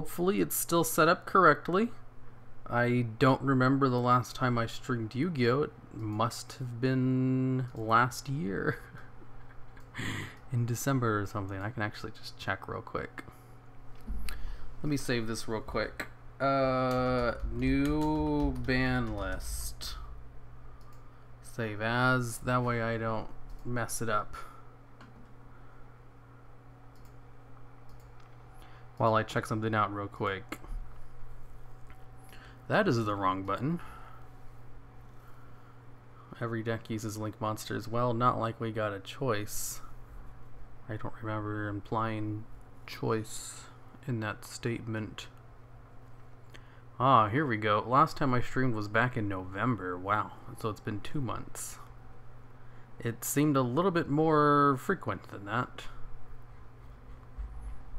Hopefully it's still set up correctly. I don't remember the last time I streamed Yu-Gi-Oh! It must have been last year. In December or something. I can actually just check real quick. Let me save this real quick. New ban list. Save as. That way I don't mess it up. While I check something out real quick. That is the wrong button. Every deck uses Link monsters. Well, not like we got a choice. I don't remember implying choice in that statement. Ah, here we go. Last time I streamed was back in November. Wow. So it's been 2 months. It seemed a little bit more frequent than that.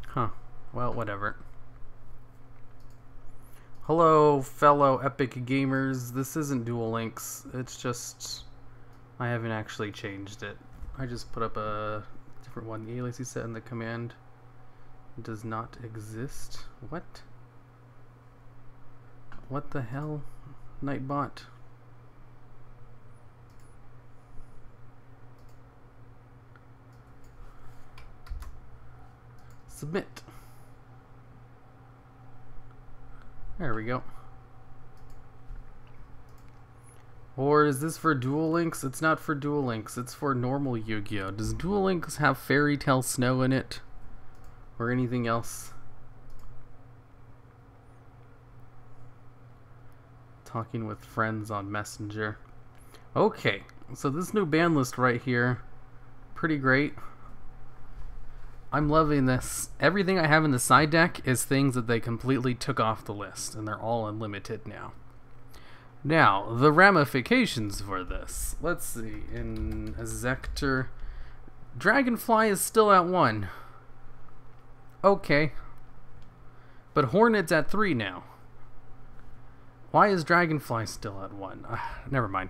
Huh. Well, whatever. Hello, fellow epic gamers. This isn't Duel Links. It's just... I haven't actually changed it. I just put up a different one. The alias you set in the command does not exist. What? What the hell? Nightbot. Submit. There we go. Or is this for Duel Links? It's not for Duel Links. It's for normal Yu-Gi-Oh! Does Duel Links have Fairy Tale Snow in it? Or anything else? Talking with friends on Messenger. Okay, so this new ban list right here, pretty great. I'm loving this. Everything I have in the side deck is things that they completely took off the list, and they're all unlimited now. Now, the ramifications for this. Let's see. In Ezector, Dragonfly is still at 1. Okay. But Hornet's at 3 now. Why is Dragonfly still at 1? Never mind.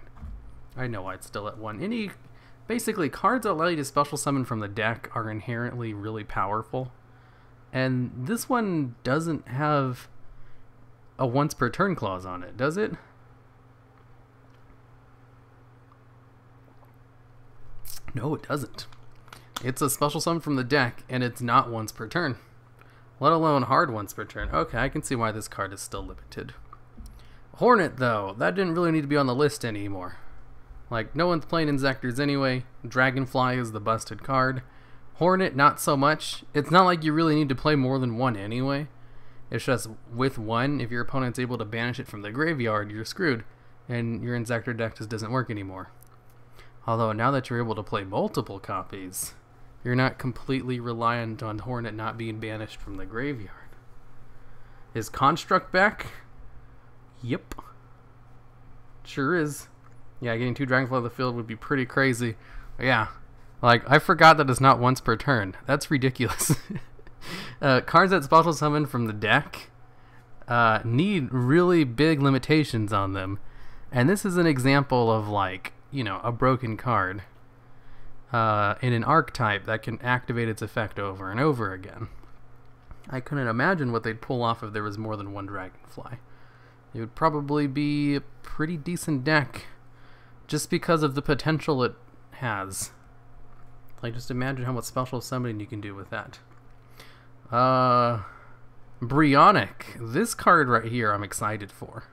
I know why it's still at 1. Basically, cards that allow you to special summon from the deck are inherently really powerful. And this one doesn't have a once per turn clause on it, does it? No, it doesn't. It's a special summon from the deck, and it's not once per turn. Let alone hard once per turn. Okay, I can see why this card is still limited. Hornet, though, that didn't really need to be on the list anymore. Like, no one's playing Inzectors anyway. Dragonfly is the busted card. Hornet, not so much. It's not like you really need to play more than one anyway. It's just, with one, if your opponent's able to banish it from the graveyard, you're screwed. And your Inzector deck just doesn't work anymore. Although, now that you're able to play multiple copies, you're not completely reliant on Hornet not being banished from the graveyard. Is Construct back? Yep. Sure is. Yeah, getting 2 Dragonfly on the field would be pretty crazy. But yeah. Like, I forgot that it's not once per turn. That's ridiculous. Cards that special summon from the deck need really big limitations on them. And this is an example of, like, you know, a broken card in an archetype that can activate its effect over and over again. I couldn't imagine what they'd pull off if there was more than one Dragonfly. It would probably be a pretty decent deck just because of the potential it has. Like, just imagine how much special summoning you can do with that. Bryonic. This card right here I'm excited for.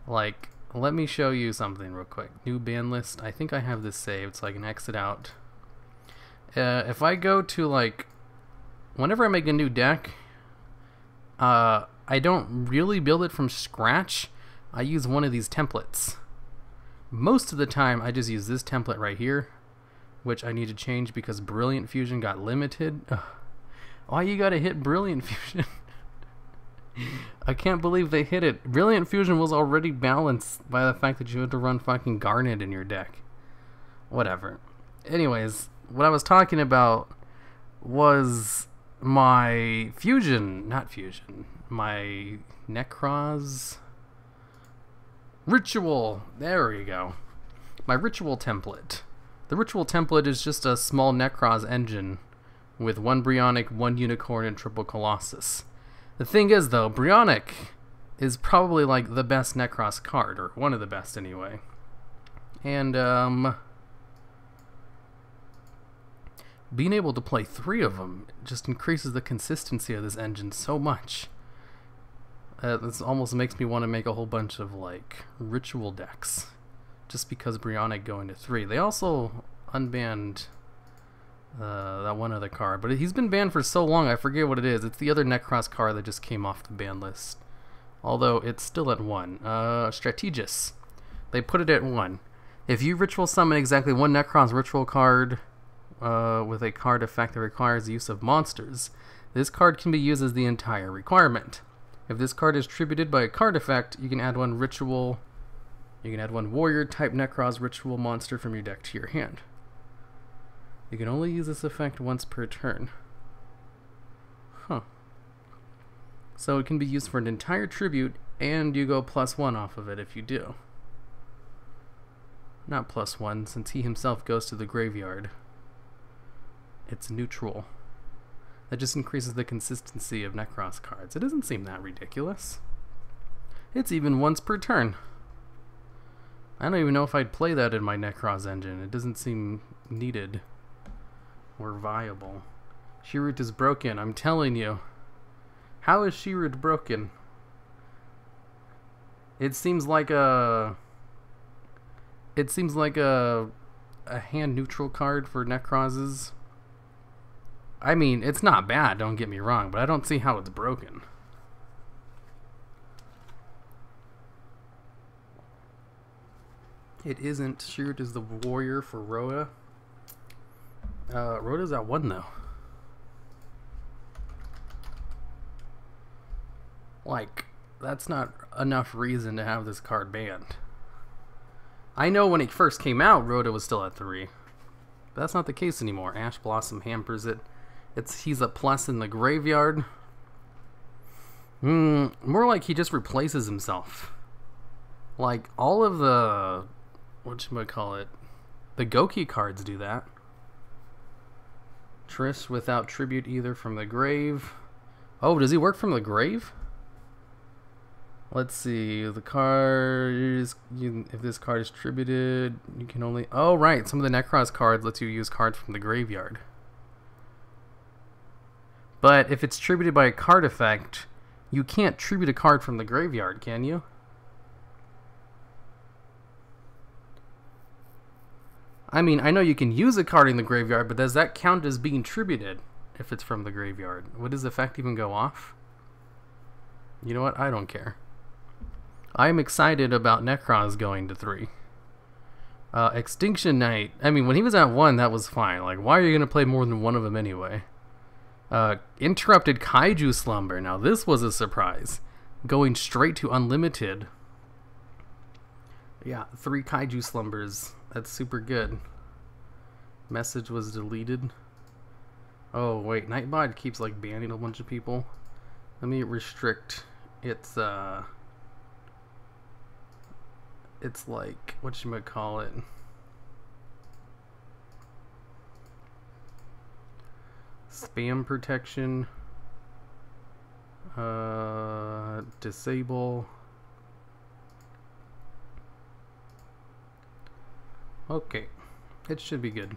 Like, let me show you something real quick. New ban list. I think I have this saved so I can exit out. If I go to, like, whenever I make a new deck, I don't really build it from scratch. I use one of these templates. Most of the time, I just use this template right here, which I need to change because Brilliant Fusion got limited. Ugh. Why you gotta hit Brilliant Fusion? I can't believe they hit it. Brilliant Fusion was already balanced by the fact that you had to run fucking Garnet in your deck. Whatever. Anyways, what I was talking about was my Fusion, not Fusion, my Necroz Ritual. There we go. My Ritual template. The Ritual template is just a small Necroz engine with 1 Bryonic, 1 Unicorn, and triple Colossus. The thing is, though, Brionek is probably like the best Necros card, or one of the best anyway. And being able to play 3 of them just increases the consistency of this engine so much. This almost makes me want to make a whole bunch of like ritual decks, just because Brionek going to 3. They also unbanned that one other card, but he's been banned for so long I forget what it is. It's the other Necros card that just came off the ban list, although it's still at 1. Strategist. They put it at 1. If you ritual summon exactly 1 Necros ritual card with a card effect that requires the use of monsters, this card can be used as the entire requirement. If this card is tributed by a card effect, you can add 1 ritual. You can add 1 warrior type Necros ritual monster from your deck to your hand. You can only use this effect once per turn. Huh. So it can be used for an entire tribute, and you go +1 off of it if you do. Not +1, since he himself goes to the graveyard. It's neutral. That just increases the consistency of Necros cards. It doesn't seem that ridiculous. It's even once per turn. I don't even know if I'd play that in my Necros engine. It doesn't seem needed or viable. Shirut is broken, I'm telling you. How is Shirut broken? It seems like a hand neutral card for Necroses. I mean, it's not bad, don't get me wrong, but I don't see how it's broken. It isn't. Shirut is the warrior for Rhoda. Rhoda's at 1 though. Like, that's not enough reason to have this card banned. I know when it first came out, Rhoda was still at 3. But that's not the case anymore. Ash Blossom hampers it. He's a plus in the graveyard. More like he just replaces himself. Like, all of the... whatchamacallit? The Goki cards do that. Triss without tribute either from the grave. Oh, does he work from the grave? Let's see. The card is... if this card is tributed, you can only... oh, right. Some of the Necros cards lets you use cards from the graveyard. But if it's tributed by a card effect, you can't tribute a card from the graveyard, can you? I mean, I know you can use a card in the graveyard, but does that count as being tributed if it's from the graveyard? Would his effect even go off? You know what? I don't care. I'm excited about Necros going to 3. Extinction Knight. I mean, when he was at 1, that was fine. Like, why are you going to play more than 1 of them anyway? Interrupted Kaiju Slumber. Now, this was a surprise. Going straight to unlimited. Yeah, 3 Kaiju Slumbers. That's super good. Message was deleted. Oh, wait. Nightbot keeps, like, banning a bunch of people. Let me restrict its, it's like, whatchamacallit? Spam protection. Disable. Okay. It should be good.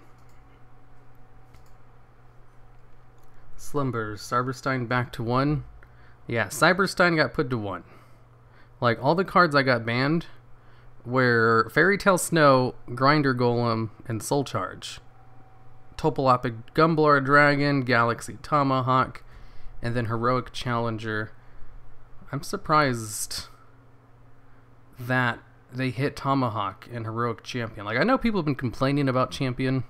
Slumbers. Cyberstein back to 1. Yeah, Cyberstein got put to 1. Like, all the cards I got banned were Fairy Tale Snow, Grinder Golem, and Soul Charge. Topolopic Gumblar Dragon, Galaxy Tomahawk, and then Heroic Challenger. I'm surprised that they hit Tomahawk and Heroic Champion. Like, I know people have been complaining about Champion,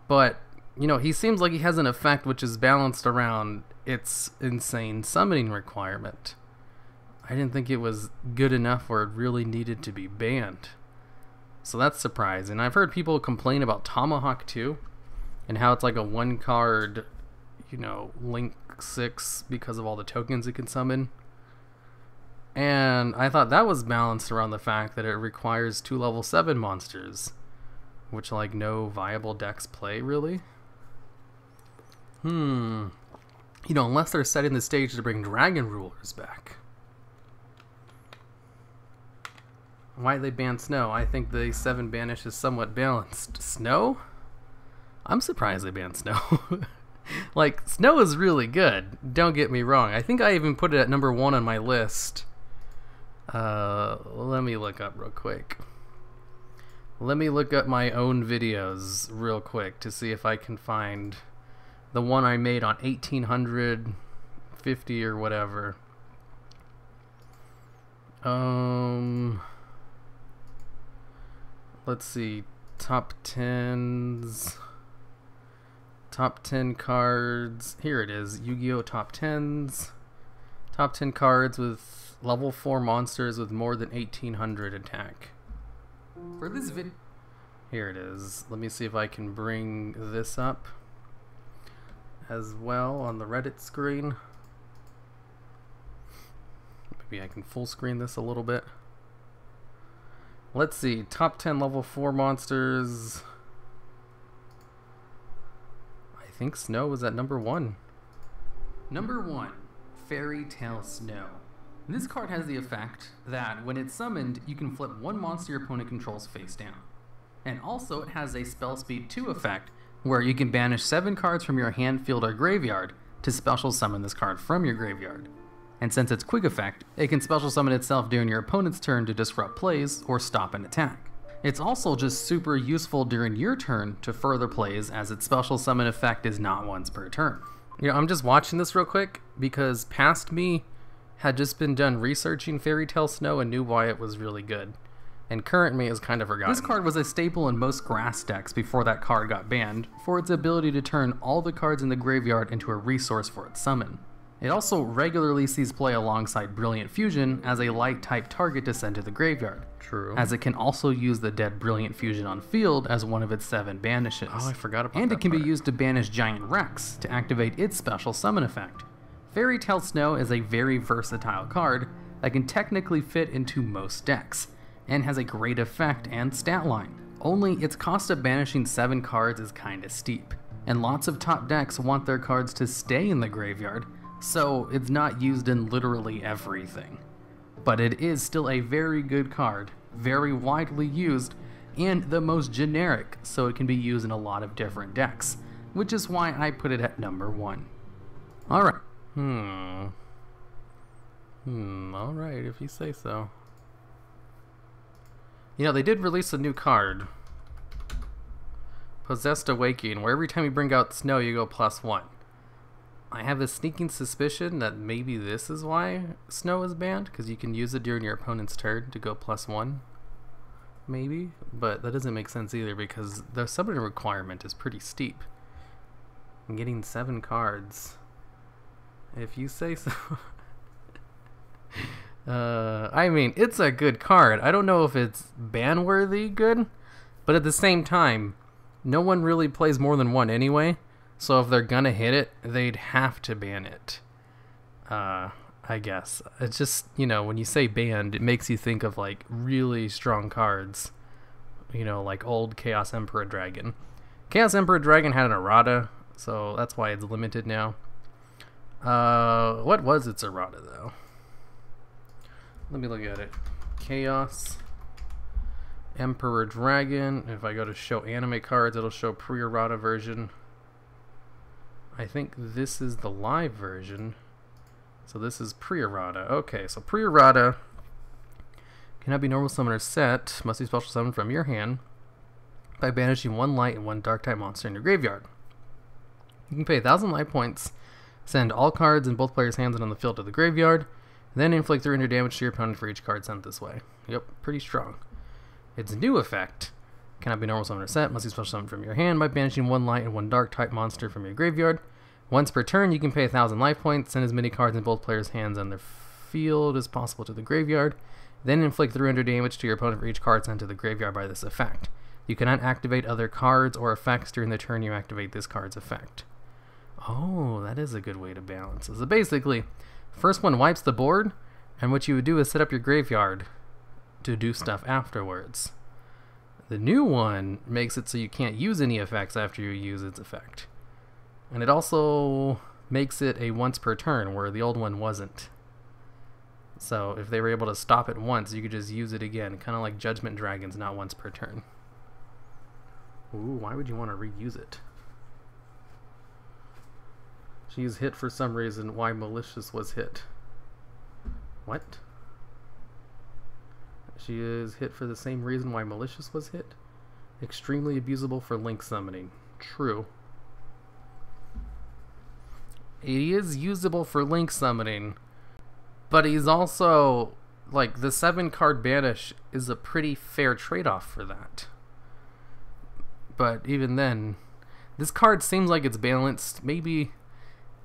but, you know, he seems like he has an effect which is balanced around its insane summoning requirement. I didn't think it was good enough where it really needed to be banned. So that's surprising. I've heard people complain about Tomahawk too, and how it's like a 1-card, you know, Link 6 because of all the tokens it can summon. And I thought that was balanced around the fact that it requires 2 level 7 monsters, which like no viable decks play really. You know, unless they're setting the stage to bring Dragon Rulers back. Why they ban Snow? I think the 7 banish is somewhat balanced. Snow? I'm surprised they banned Snow. Like, Snow is really good. Don't get me wrong. I think I even put it at number 1 on my list. Let me look up real quick. Let me look up my own videos real quick to see if I can find the one I made on 1850 or whatever. Let's see. Top 10s. Top 10 cards. Here it is. YGO top 10s. Top 10 cards with level 4 monsters with more than 1800 attack. For this video, here it is. Let me see if I can bring this up as well on the Reddit screen. Maybe I can full screen this a little bit. Let's see. Top 10 level 4 monsters. I think Snow was at number 1. Number 1, Fairy Tale Snow. This card has the effect that when it's summoned, you can flip one monster your opponent controls face down. And also it has a spell speed 2 effect, where you can banish 7 cards from your hand, field, or graveyard to special summon this card from your graveyard. And since it's quick effect, it can special summon itself during your opponent's turn to disrupt plays or stop an attack. It's also just super useful during your turn to further plays, as its special summon effect is not once per turn. You know, I'm just watching this real quick because past me had just been done researching Fairy Tale Snow and knew why it was really good. And current me is kind of forgotten. This card was a staple in most grass decks before that card got banned, for its ability to turn all the cards in the graveyard into a resource for its summon. It also regularly sees play alongside Brilliant Fusion as a light type target to send to the graveyard. True. As it can also use the dead Brilliant Fusion on field as one of its 7 banishes. Oh, I forgot about that. And it can be used to banish Giant Rex to activate its special summon effect. Fairy Tale Snow is a very versatile card that can technically fit into most decks, and has a great effect and stat line. Only its cost of banishing 7 cards is kinda steep, and lots of top decks want their cards to stay in the graveyard, so it's not used in literally everything. But it is still a very good card, very widely used, and the most generic, so it can be used in a lot of different decks, which is why I put it at number 1. Alright. Alright, if you say so. You know, they did release a new card, Possessed Awakening, where every time you bring out Snow, you go +1. I have a sneaking suspicion that maybe this is why Snow is banned, because you can use it during your opponent's turn to go +1. Maybe, but that doesn't make sense either, because the summoning requirement is pretty steep. I'm getting 7 cards. If you say so. I mean, it's a good card. I don't know if it's ban-worthy good, but at the same time, no one really plays more than 1 anyway, so if they're gonna hit it, they'd have to ban it. I guess. It's just, you know, when you say banned, it makes you think of, like, really strong cards. You know, like old Chaos Emperor Dragon. Chaos Emperor Dragon had an errata, so that's why it's limited now. What was its errata, though? Let me look at it. Chaos Emperor Dragon. If I go to show anime cards, it'll show pre-errata version. I think this is the live version. So this is pre-errata. Okay, so pre-errata cannot be normal summoner set. Must be special summoned from your hand by banishing 1 light and 1 dark type monster in your graveyard. You can pay 1,000 life points, send all cards in both players' hands and on the field to the graveyard, then inflict 300 damage to your opponent for each card sent this way. Yep, pretty strong. Its new effect cannot be normal summoner set. Must be special summoned from your hand by banishing 1 light and 1 dark type monster from your graveyard. Once per turn, you can pay 1,000 life points, send as many cards in both players' hands on their field as possible to the graveyard, then inflict 300 damage to your opponent for each card sent to the graveyard by this effect. You cannot activate other cards or effects during the turn you activate this card's effect. Oh, that is a good way to balance it. So basically, first one wipes the board, and what you would do is set up your graveyard to do stuff afterwards. The new one makes it so you can't use any effects after you use its effect. And it also makes it a once per turn, where the old one wasn't. So if they were able to stop it once, you could just use it again, kind of like Judgment Dragons, not once per turn. Ooh, why would you want to reuse it? She's hit for some reason. Why Malicious was hit? What? She is hit for the same reason why Malicious was hit? Extremely abusable for link summoning. True. He is usable for link summoning, but he's also, like, the 7-card banish is a pretty fair trade-off for that. But even then, this card seems like it's balanced. Maybe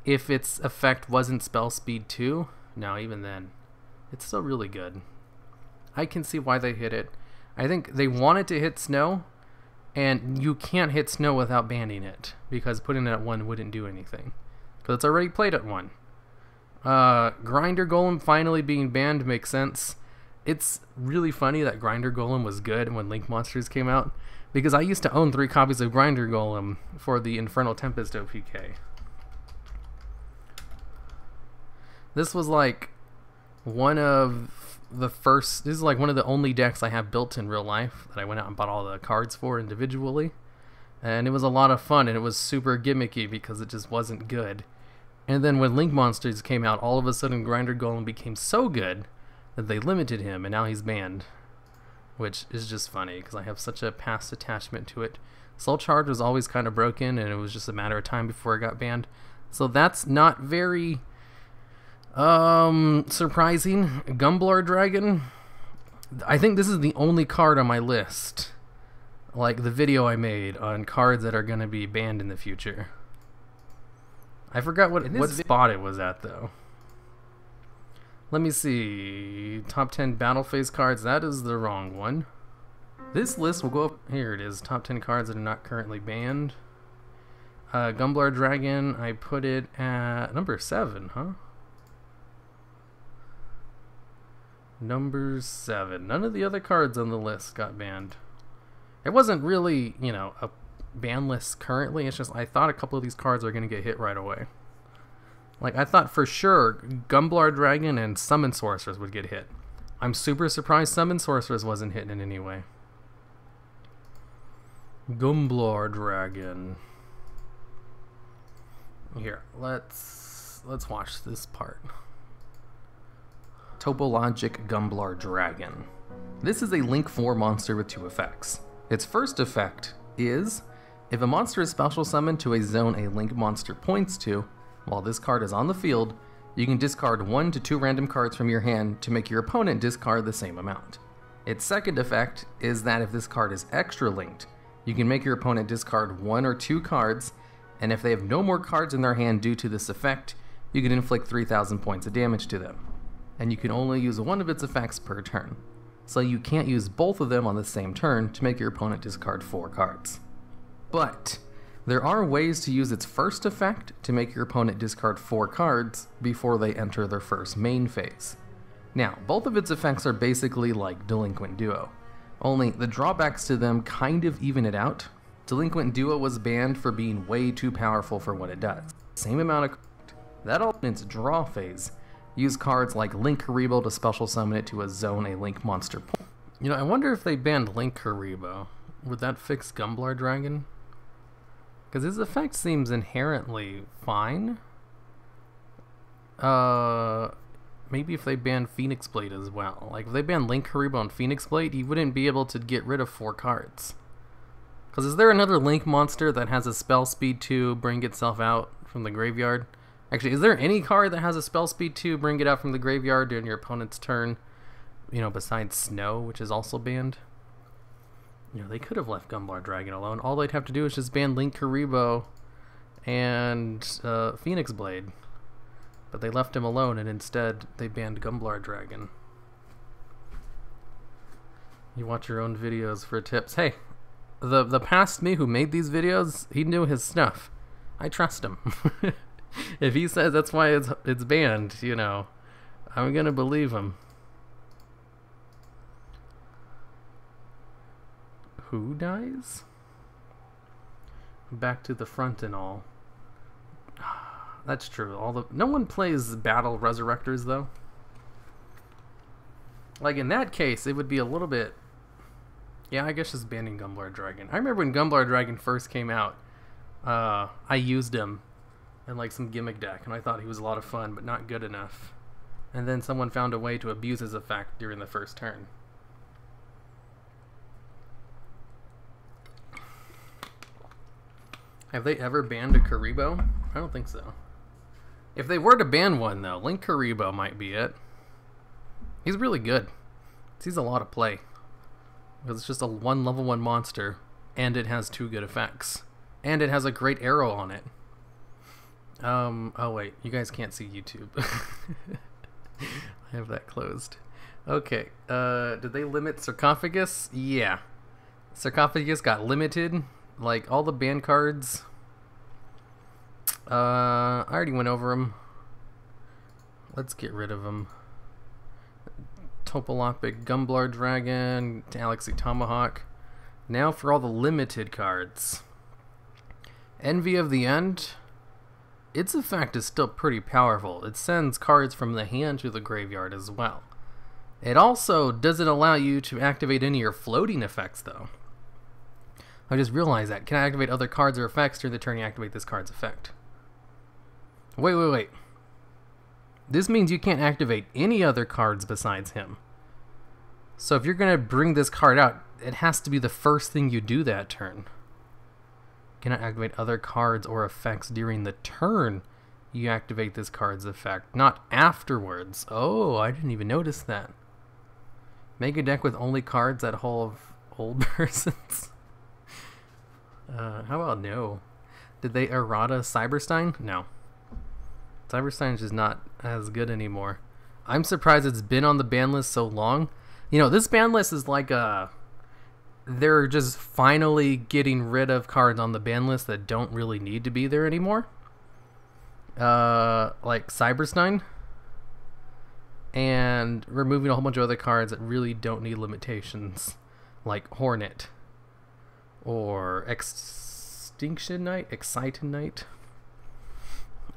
if its effect wasn't spell speed 2, no, even then, it's still really good. I can see why they hit it. I think they wanted to hit Snow, and you can't hit Snow without banning it, because putting it at 1 wouldn't do anything, because it's already played at 1. Grinder Golem finally being banned makes sense. It's really funny that Grinder Golem was good when Link Monsters came out, because I used to own 3 copies of Grinder Golem for the Infernal Tempest OPK. This was like one of the first, this is like one of the only decks I have built in real life that I went out and bought all the cards for individually. And it was a lot of fun, and it was super gimmicky because it just wasn't good. And then when Link Monsters came out, all of a sudden Grinder Golem became so good that they limited him, and now he's banned. Which is just funny, because I have such a past attachment to it. Soul Charge was always kind of broken, and it was just a matter of time before it got banned. So that's not very surprising. Gumblar Dragon, I think this is the only card on my list, like the video I made on cards that are going to be banned in the future. I forgot what spot it was at, though. Let me see. Top 10 battle phase cards. That is the wrong one. This list will go up. Here it is. Top 10 cards that are not currently banned. Gumblar Dragon, I put it at number 7, huh? Number 7. None of the other cards on the list got banned. It wasn't really, you know, a ban list currently. It's just I thought a couple of these cards are going to get hit right away. Like, I thought for sure Gumblar Dragon and Summon Sorceress would get hit. I'm super surprised Summon Sorceress wasn't hit in any way. Gumblar Dragon. Here, let's watch this part. Topologic Gumblar Dragon. This is a Link 4 monster with 2 effects. Its first effect is, if a monster is special summoned to a zone a Link monster points to, while this card is on the field, you can discard 1 to 2 random cards from your hand to make your opponent discard the same amount. Its second effect is that if this card is extra linked, you can make your opponent discard 1 or 2 cards, and if they have no more cards in their hand due to this effect, you can inflict 3,000 points of damage to them. And you can only use one of its effects per turn. So you can't use both of them on the same turn to make your opponent discard 4 cards. But there are ways to use its first effect to make your opponent discard 4 cards before they enter their first main phase. Now, both of its effects are basically like Delinquent Duo, only the drawbacks to them kind of even it out. Delinquent Duo was banned for being way too powerful for what it does. Same amount of cards. That all in its draw phase. Use cards like Link Haribo to special summon it to a zone a Link monster point. You know, I wonder if they banned Link Haribo. Would that fix Gumblar Dragon? Because his effect seems inherently fine. Maybe if they banned Phoenix Blade as well. Like, if they banned Link Haribo and Phoenix Blade, he wouldn't be able to get rid of 4 cards. Because is there another Link monster that has a spell speed 2, bring itself out from the graveyard? Actually, is there any card that has a spell speed 2, bring it out from the graveyard during your opponent's turn? You know, besides Snow, which is also banned? You know, they could have left Gumblar Dragon alone. All they'd have to do is just ban Link Haribo and Phoenix Blade. But they left him alone, and instead they banned Gumblar Dragon. You watch your own videos for tips. Hey, the past me who made these videos, he knew his stuff. I trust him. If he says that's why it's banned, you know, I'm gonna believe him. Who dies? Back to the front and all. that's true. No one plays Battle Resurrectors, though. Like, in that case, it would be a little bit... Yeah, I guess just banning Gumblar Dragon. I remember when Gumblar Dragon first came out, I used him in, like, some gimmick deck, and I thought he was a lot of fun, but not good enough. And then someone found a way to abuse his effect during the first turn. Have they ever banned a Karibo? I don't think so. If they were to ban one, though, Link Karibo might be it. He's really good. He sees a lot of play. Because it's just a level 1 monster, and it has 2 good effects. And it has a great arrow on it. Oh wait, you guys can't see YouTube. I have that closed. Okay, did they limit Sarcophagus? Yeah. Sarcophagus got limited. Like, all the ban cards. I already went over them. Let's get rid of them. Topolopic Gumblar Dragon, Galaxy Tomahawk. Now for all the limited cards. Envy of the End. Its effect is still pretty powerful. It sends cards from the hand to the graveyard as well. It also doesn't allow you to activate any of your floating effects, though. I just realized that. Can I activate other cards or effects during the turn you activate this card's effect? Wait. This means you can't activate any other cards besides him. So if you're going to bring this card out, it has to be the first thing you do that turn. Can I activate other cards or effects during the turn you activate this card's effect, not afterwards? Oh, I didn't even notice that. Make a deck with only cards that hold old persons. How about no? Did they errata Cyberstein? No. Cyberstein's just not as good anymore. I'm surprised it's been on the ban list so long. You know, this ban list is like they're just finally getting rid of cards on the ban list that don't really need to be there anymore. Like Cyberstein. And removing a whole bunch of other cards that really don't need limitations. Like Hornet. Or Extinction Knight? Excited Knight?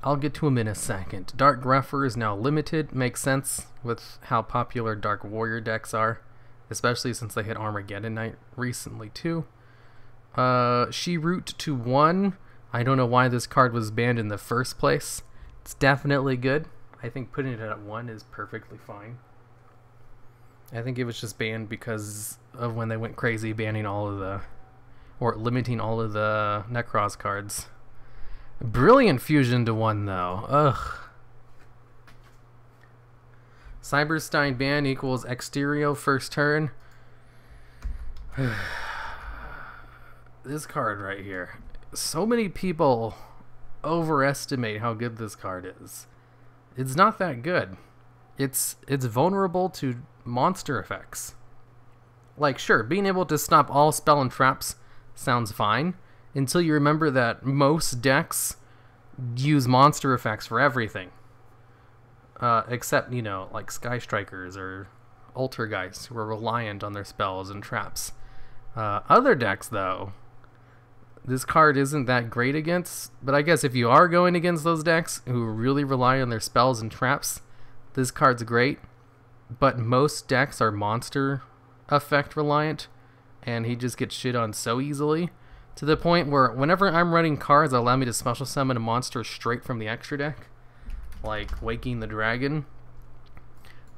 I'll get to him in a second. Dark Gruffer is now limited. Makes sense with how popular Dark Warrior decks are. Especially since they hit Armageddon Knight recently too. She-Root to 1. I don't know why this card was banned in the first place. It's definitely good. I think putting it at 1 is perfectly fine. I think it was just banned because of when they went crazy banning all of the... or limiting all of the Necros cards. Brilliant Fusion to 1 though. Ugh. Cyberstein ban equals Exterio first turn. This card right here. So many people overestimate how good this card is. It's not that good. It's vulnerable to monster effects. Like, sure, being able to stop all spell and traps sounds fine, until you remember that most decks use monster effects for everything. Except, you know, like Sky Strikers or Altergeist, who are reliant on their spells and traps. Other decks, though, this card isn't that great against, but I guess if you are going against those decks who really rely on their spells and traps, this card's great. But most decks are monster effect reliant, and he just gets shit on so easily, to the point where whenever I'm running cards that allow me to special summon a monster straight from the extra deck, like Waking the Dragon,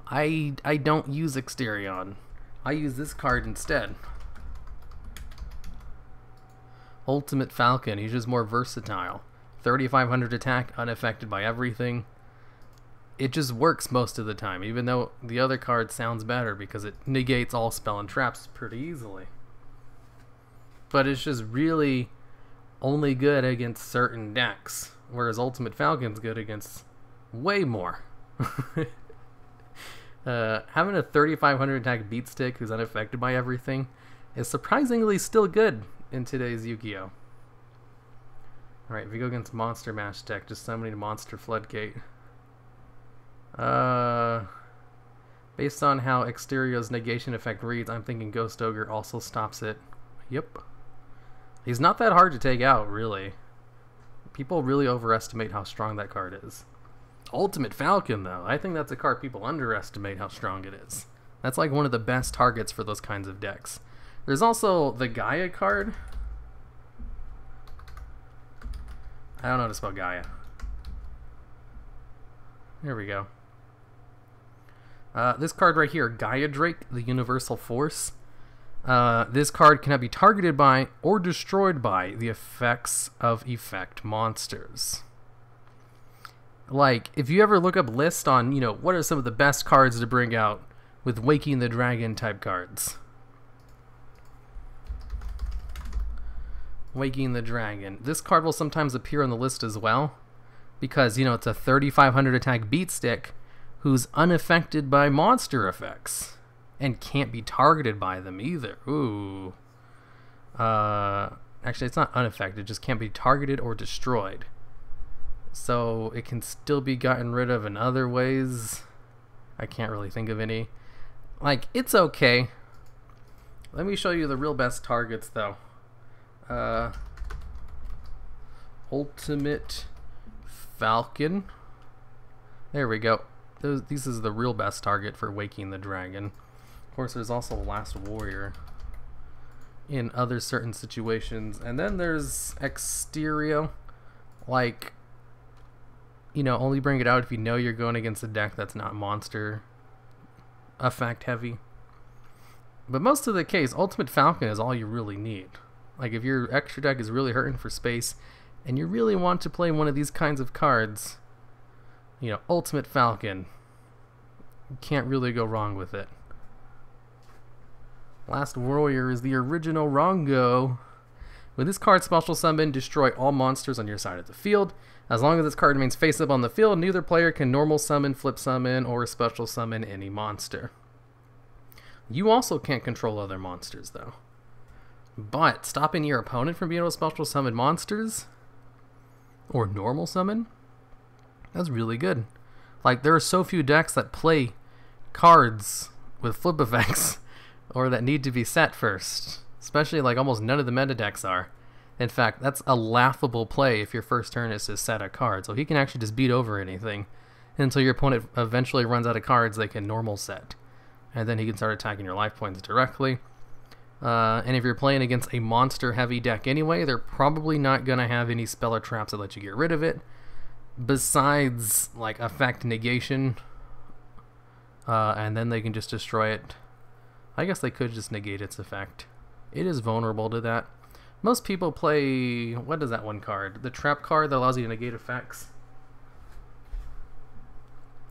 I don't use Exterion. I use this card instead. Ultimate Falcon, he's just more versatile. 3,500 attack, unaffected by everything. It just works most of the time, even though the other card sounds better because it negates all spell and traps pretty easily. But it's just really only good against certain decks, whereas Ultimate Falcon's good against way more. Having a 3,500 attack beat stick who's unaffected by everything is surprisingly still good in today's Yu-Gi-Oh! Alright, if we go against Monster Mash deck, just summoning a Monster Floodgate. Based on how Exterio's negation effect reads, I'm thinking Ghost Ogre also stops it. Yep. He's not that hard to take out, really. People really overestimate how strong that card is. Ultimate Falcon, though, I think that's a card people underestimate how strong it is. That's like one of the best targets for those kinds of decks. There's also the Gaia card. I don't know how to spell Gaia. There we go. This card right here, Gaia Drake, the Universal Force. This card cannot be targeted by or destroyed by the effects of effect monsters. Like, if you ever look up lists on, you know, what are some of the best cards to bring out with Waking the Dragon type cards. Waking the Dragon. This card will sometimes appear on the list as well, because, you know, it's a 3500 attack beat stick who's unaffected by monster effects and can't be targeted by them either. Ooh. Actually, it's not unaffected, it just can't be targeted or destroyed. So it can still be gotten rid of in other ways. I can't really think of any. Like, it's okay. Let me show you the real best targets, though. Ultimate Falcon. There we go. This is the real best target for Waking the Dragon. Of course, there's also Last Warrior in other certain situations. And then there's Exterio. Like, you know, only bring it out if you know you're going against a deck that's not monster effect heavy. But most of the case, Ultimate Falcon is all you really need. Like, if your extra deck is really hurting for space and you really want to play one of these kinds of cards, you know, Ultimate Falcon, you can't really go wrong with it. Last Warrior is the original Rongo. With this card special summon, destroy all monsters on your side of the field. As long as this card remains face up on the field, neither player can normal summon, flip summon, or special summon any monster. You also can't control other monsters, though. But stopping your opponent from being able to special summon monsters, or normal summon, that's really good. Like, there are so few decks that play cards with flip effects, or that need to be set first. Especially, like, almost none of the meta decks are. In fact, that's a laughable play if your first turn is to set a card. So he can actually just beat over anything until your opponent eventually runs out of cards they can normal set. And then he can start attacking your life points directly. And if you're playing against a monster-heavy deck anyway, they're probably not going to have any spell or traps that let you get rid of it. Besides, like, effect negation. And then they can just destroy it. I guess they could just negate its effect. It is vulnerable to that. Most people play... what is that one card? The trap card that allows you to negate effects?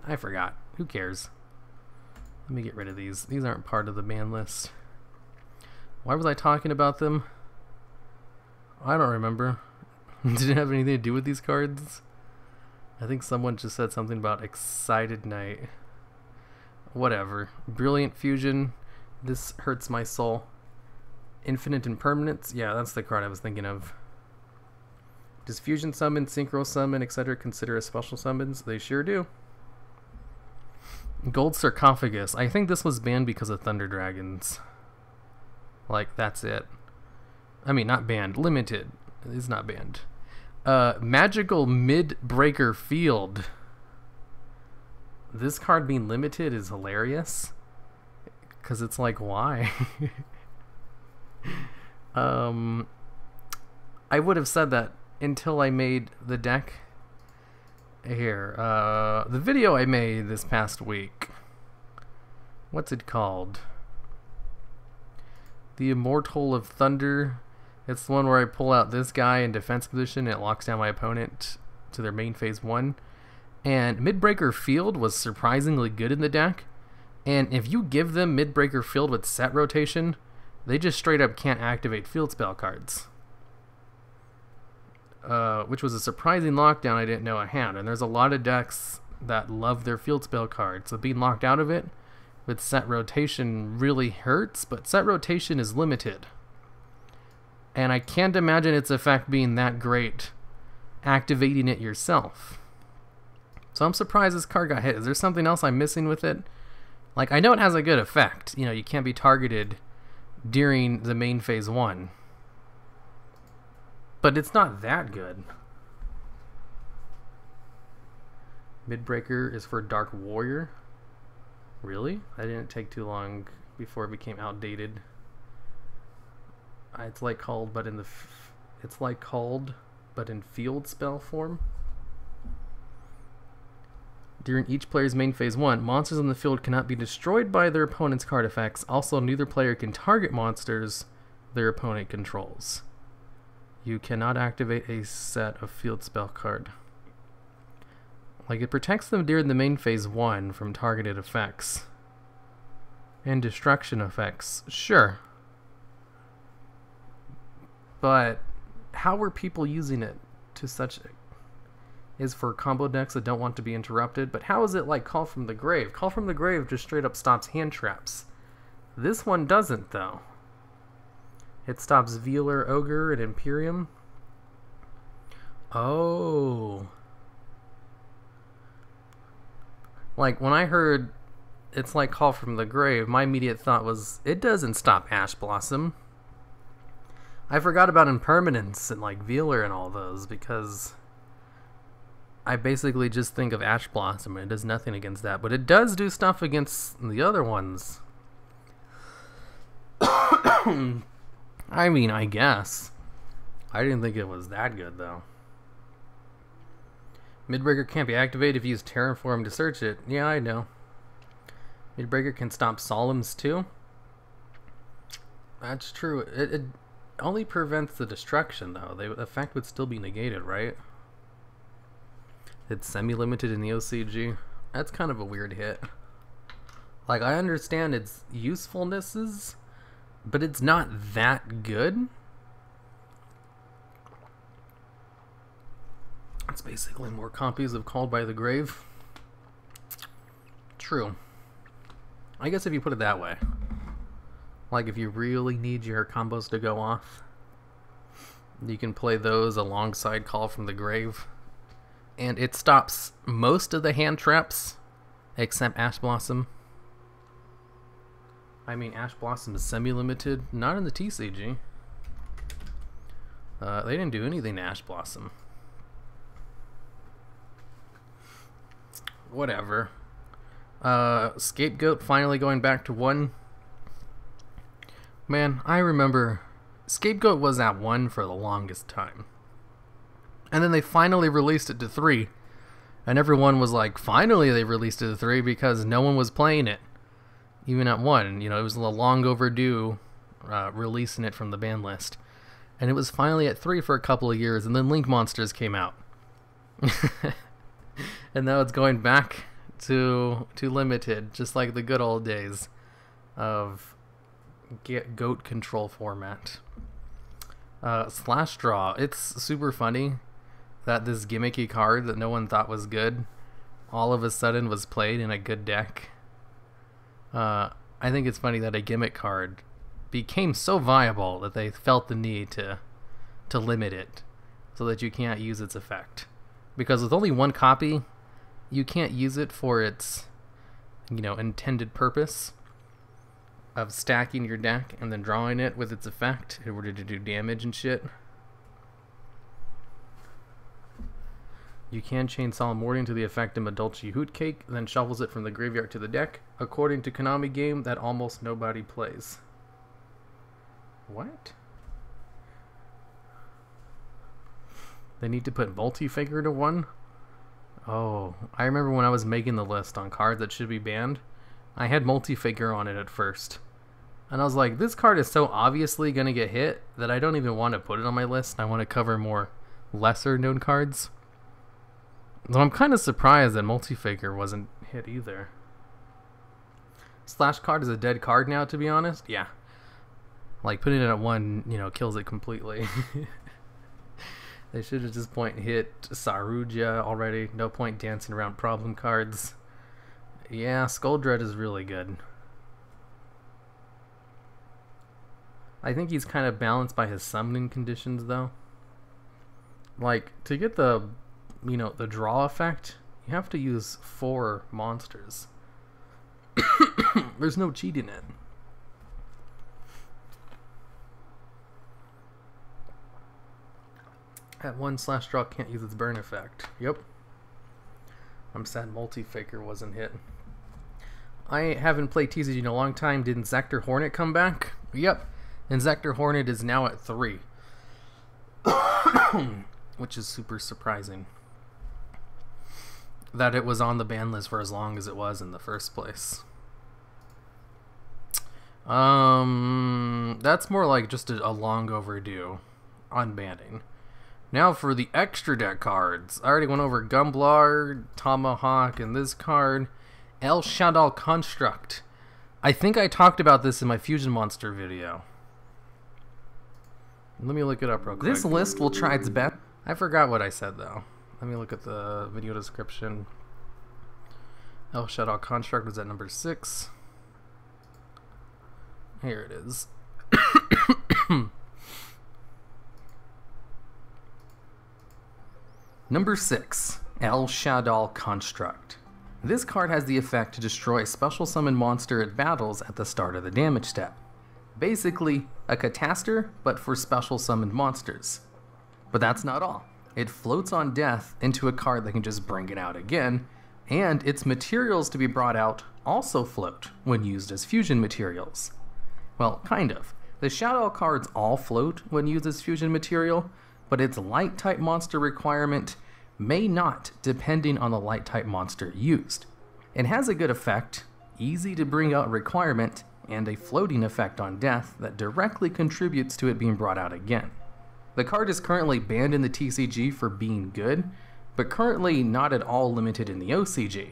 I forgot. Who cares? Let me get rid of these. These aren't part of the ban list. Why was I talking about them? I don't remember. Did it have anything to do with these cards? I think someone just said something about Excited Night. Whatever. Brilliant Fusion. This hurts my soul. Infinite Impermanence? Yeah, that's the card I was thinking of. Does Fusion Summon, Synchro Summon, etc. consider as special summons? They sure do. Gold Sarcophagus. I think this was banned because of Thunder Dragons. Like, that's it. I mean, not banned. Limited. It's not banned. Magical Mid-Breaker Field. This card being limited is hilarious. Because it's like, why? I would have said that until I made the deck. Here, the video I made this past week. What's it called? The Immortal of Thunder. It's the one where I pull out this guy in defense position and it locks down my opponent to their main phase 1. And Midbreaker Field was surprisingly good in the deck. And if you give them Midbreaker Field with set rotation, they just straight up can't activate field spell cards. Which was a surprising lockdown I didn't know I had. And there's a lot of decks that love their field spell cards. So being locked out of it with set rotation really hurts, but set rotation is limited. And I can't imagine its effect being that great activating it yourself. So I'm surprised this card got hit. Is there something else I'm missing with it? Like, I know it has a good effect. You know, you can't be targeted during the main phase 1. But it's not that good. Midbreaker is for Dark Warrior. Really? That didn't take too long before it became outdated. It's like called, but in field spell form. During each player's main phase 1, monsters on the field cannot be destroyed by their opponent's card effects. Also, neither player can target monsters their opponent controls. You cannot activate a set of field spell card. Like, it protects them during the main phase 1 from targeted effects. And destruction effects. Sure. But how are people using it to such... is for combo decks that don't want to be interrupted, but how is it like Call from the Grave? Call from the Grave just straight up stops hand traps. This one doesn't, though. It stops Velar, Ogre, and Imperium. Oh. Like, when I heard it's like Call from the Grave, my immediate thought was, it doesn't stop Ash Blossom. I forgot about Impermanence and, like, Velar and all those, because... I basically just think of Ash Blossom, and it does nothing against that. But it does do stuff against the other ones. I mean, I guess. I didn't think it was that good, though. Midbreaker can't be activated if you use Terraform to search it. Yeah, I know. Midbreaker can stop Solemns, too. That's true. It only prevents the destruction, though. The effect would still be negated, right? It's semi-limited in the OCG. That's kind of a weird hit. Like, I understand its usefulnesses, but it's not that good. It's basically more copies of Called by the Grave. True. I guess if you put it that way. Like, if you really need your combos to go off, you can play those alongside Call from the Grave. And it stops most of the hand traps, except Ash Blossom. I mean, Ash Blossom is semi-limited, not in the TCG. They didn't do anything to Ash Blossom. Whatever. Scapegoat finally going back to 1. Man, I remember Scapegoat was at 1 for the longest time. And then they finally released it to 3. And everyone was like, finally they released it to 3 because no one was playing it. Even at 1. You know, it was a long overdue releasing it from the ban list. And it was finally at 3 for a couple of years. And then Link Monsters came out. And now it's going back to limited. Just like the good old days of goat control format. Slash Draw. It's super funny that this gimmicky card that no one thought was good all of a sudden was played in a good deck. I think it's funny that a gimmick card became so viable that they felt the need to limit it so that you can't use its effect. Because with only 1 copy, you can't use it for its, you know, intended purpose of stacking your deck and then drawing it with its effect in order to do damage and shit. You can chain Solemn Warning to the effect of Madolchi Hootcake, then shuffles it from the graveyard to the deck, according to Konami game that almost nobody plays. What? They need to put Multi-Figure to 1? Oh, I remember when I was making the list on cards that should be banned, I had Multi-Figure on it at first. And I was like, this card is so obviously going to get hit that I don't even want to put it on my list. I want to cover more lesser known cards. So I'm kind of surprised that Multi-Figure wasn't hit either. Slash card is a dead card now, to be honest. Yeah. Like, putting it at 1, you know, kills it completely. They should have just hit Saruja already. No point dancing around problem cards. Yeah, Skull Dread is really good. I think he's kind of balanced by his summoning conditions, though. Like, to get the, you know, the draw effect, you have to use 4 monsters. There's no cheat in it. At 1 slash draw can't use its burn effect. Yep. I'm sad Multi-Faker wasn't hit. I haven't played TCG in a long time. Did Inzektor Hornet come back? Yep. Inzektor Hornet is now at 3. Which is super surprising. That it was on the ban list for as long as it was in the first place. That's more like just a long overdue unbanning. Now for the extra deck cards. I already went over Gumblar, Tomahawk, and this card, El Shaddai Construct. I think I talked about this in my Fusion Monster video. Let me look it up real quick. This list will try its best. I forgot what I said though. Let me look at the video description. El Shaddai Construct was at number 6. Here it is. Number 6, El Shaddai Construct. This card has the effect to destroy a special summon monster it battles at the start of the damage step. Basically, a Cataster, but for special summoned monsters. But that's not all. It floats on death into a card that can just bring it out again, and its materials to be brought out also float when used as fusion materials. Well, kind of. The Shadow cards all float when used as fusion material, but its light type monster requirement may not, depending on the light type monster used. It has a good effect, easy to bring out requirement, and a floating effect on death that directly contributes to it being brought out again. The card is currently banned in the TCG for being good, but currently not at all limited in the OCG,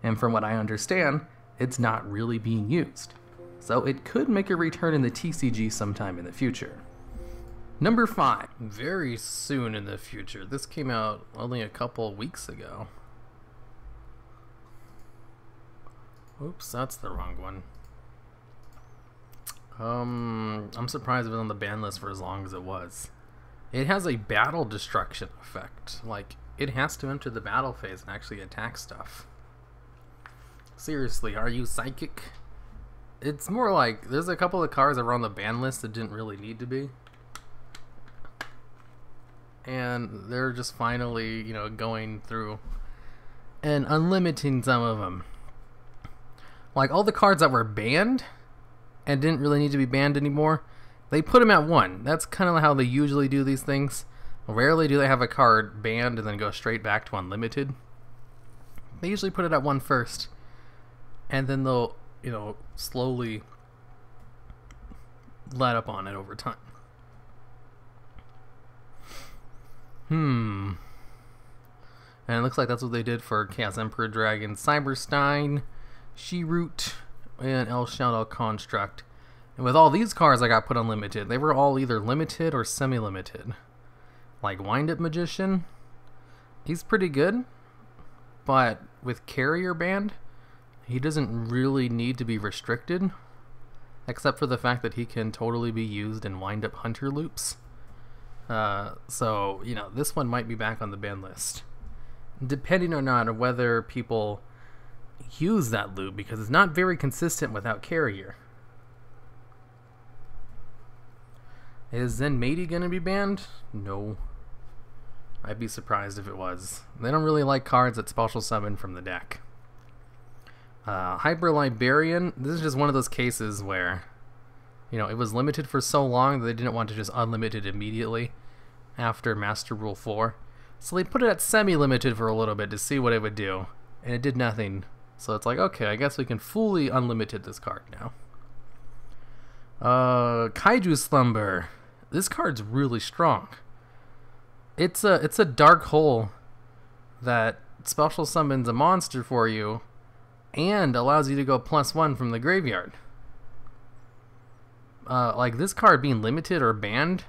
and from what I understand, it's not really being used. So it could make a return in the TCG sometime in the future. Number 5. Very soon in the future. This came out only a couple weeks ago. Oops, that's the wrong one. I'm surprised it was on the ban list for as long as it was. It has a battle destruction effect. Like, it has to enter the battle phase and actually attack stuff. Seriously, are you psychic? It's more like, there's a couple of cards that were on the ban list that didn't really need to be. And they're just finally, you know, going through and unlimiting some of them. Like, all the cards that were banned and didn't really need to be banned anymore, they put them at 1. That's kind of how they usually do these things. Rarely do they have a card banned and then go straight back to unlimited. They usually put it at 1 first. And then they'll, you know, slowly let up on it over time. And it looks like that's what they did for Chaos Emperor Dragon, Cyberstein, She-Root, and El Shaddai Construct. And with all these cards I got put on limited, they were all either limited or semi-limited. Like Wind-Up Magician, he's pretty good, but with Carrier banned, he doesn't really need to be restricted, except for the fact that he can totally be used in Wind-Up Hunter loops. So, you know, this one might be back on the ban list, depending or not on whether people use that loop, because it's not very consistent without Carrier. Is Zenmaity gonna be banned? No. I'd be surprised if it was. They don't really like cards that special summon from the deck. Hyper Librarian, this is just one of those cases where, you know, it was limited for so long that they didn't want to just unlimit it immediately after Master Rule 4. So they put it at semi-limited for a little bit to see what it would do, and it did nothing. So it's like, okay, I guess we can fully unlimited this card now. Kaiju Slumber. This card's really strong. It's a dark hole that special summons a monster for you and allows you to go +1 from the graveyard. Like, this card being limited or banned,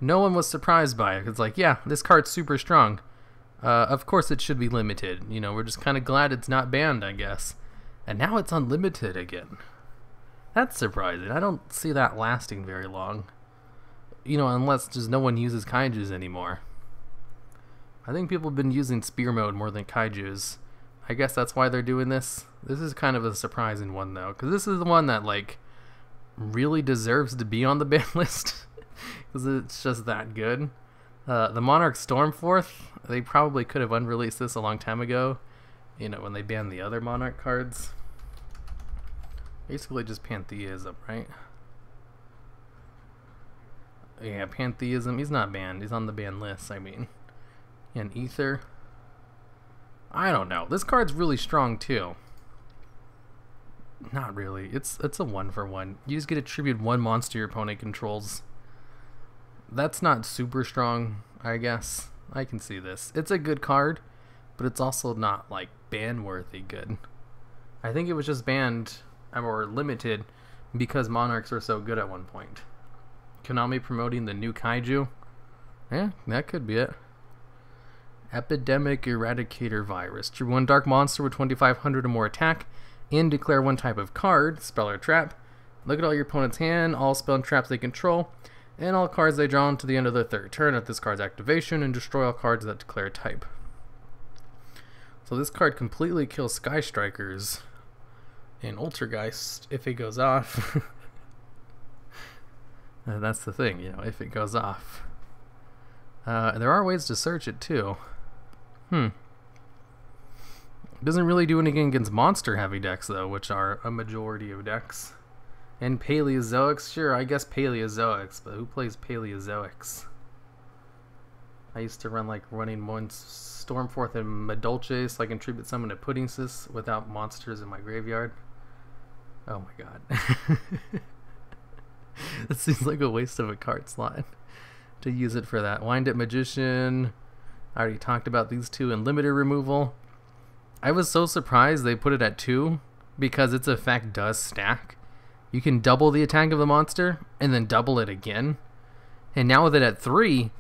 no one was surprised by it. It's like, yeah, this card's super strong. Of course it should be limited. You know, we're just kind of glad it's not banned, I guess. And now it's unlimited again. That's surprising. I don't see that lasting very long. You know, unless just no one uses kaijus anymore. I think people have been using spear mode more than kaijus. I guess that's why they're doing this. This is kind of a surprising one, though, because this is the one that, like, really deserves to be on the ban list, because it's just that good. The Monarch Stormforth, they probably could have unreleased this a long time ago, You know, when they banned the other Monarch cards. Basically just pantheism, right? Yeah, pantheism. He's not banned. He's on the ban list, I mean. And Ether. I don't know. This card's really strong, too. Not really. It's a 1-for-1. You just get attributed one monster your opponent controls. That's not super strong, I guess. I can see this. It's a good card, but it's also not, like, ban-worthy good. I think it was just banned, or limited, because Monarchs were so good at one point. Konami promoting the new Kaiju? Yeah, that could be it. Epidemic Eradicator Virus. True one dark monster with 2,500 or more attack, and declare one type of card, spell or trap. Look at all your opponent's hand, all spell and traps they control, and all cards they draw until the end of their third turn at this card's activation, and destroy all cards that declare a type. So this card completely kills Sky Strikers and Ultrageist if it goes off. That's the thing, you know, if it goes off. There are ways to search it too. It doesn't really do anything against monster heavy decks though, which are a majority of decks. And Paleozoics, sure, I guess Paleozoics, but who plays Paleozoics? I used to run like running one Stormforth and Madolche so I can tribute summon a Puddingsis without monsters in my graveyard. Oh my god. That seems like a waste of a card slot to use it for that. Wind Up Magician. I already talked about these two in limited removal. I was so surprised they put it at 2 because its effect does stack. You can double the attack of the monster and then double it again. And now with it at 3,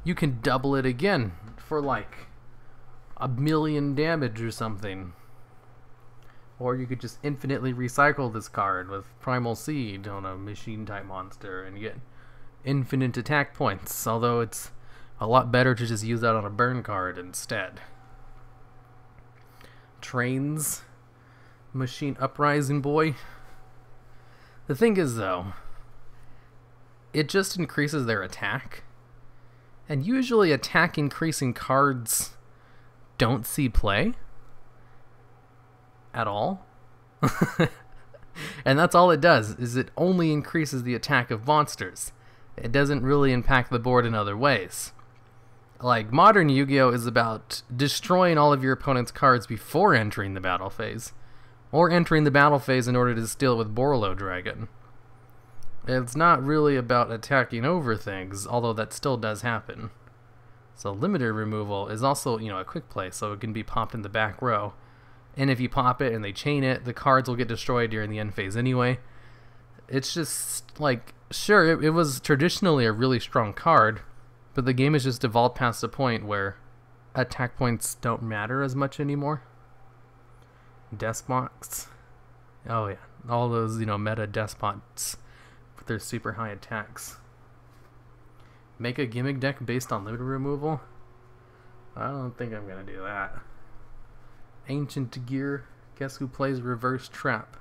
you can double it again for like 1,000,000 damage or something. Or you could just infinitely recycle this card with Primal Seed on a machine type monster and get infinite attack points, although it's a lot better to just use that on a burn card instead. Trains, Machine Uprising Boy. The thing is though, it just increases their attack, and usually attack increasing cards don't see play at all. And that's all it does, is it only increases the attack of monsters. It doesn't really impact the board in other ways. Like, modern Yu-Gi-Oh! Is about destroying all of your opponent's cards before entering the battle phase, or entering the battle phase in order to steal with Borlo Dragon. It's not really about attacking over things, although that still does happen. So limited removal is also, you know, a quick play, so it can be popped in the back row. And if you pop it and they chain it, the cards will get destroyed during the end phase anyway. It's just, like, sure, it was traditionally a really strong card, but the game has just evolved past the point where attack points don't matter as much anymore. Despots. Oh yeah, all those, you know, meta despots with their super high attacks. Make a gimmick deck based on limited removal? I don't think I'm gonna do that. Ancient Gear. Guess who plays Reverse Trap?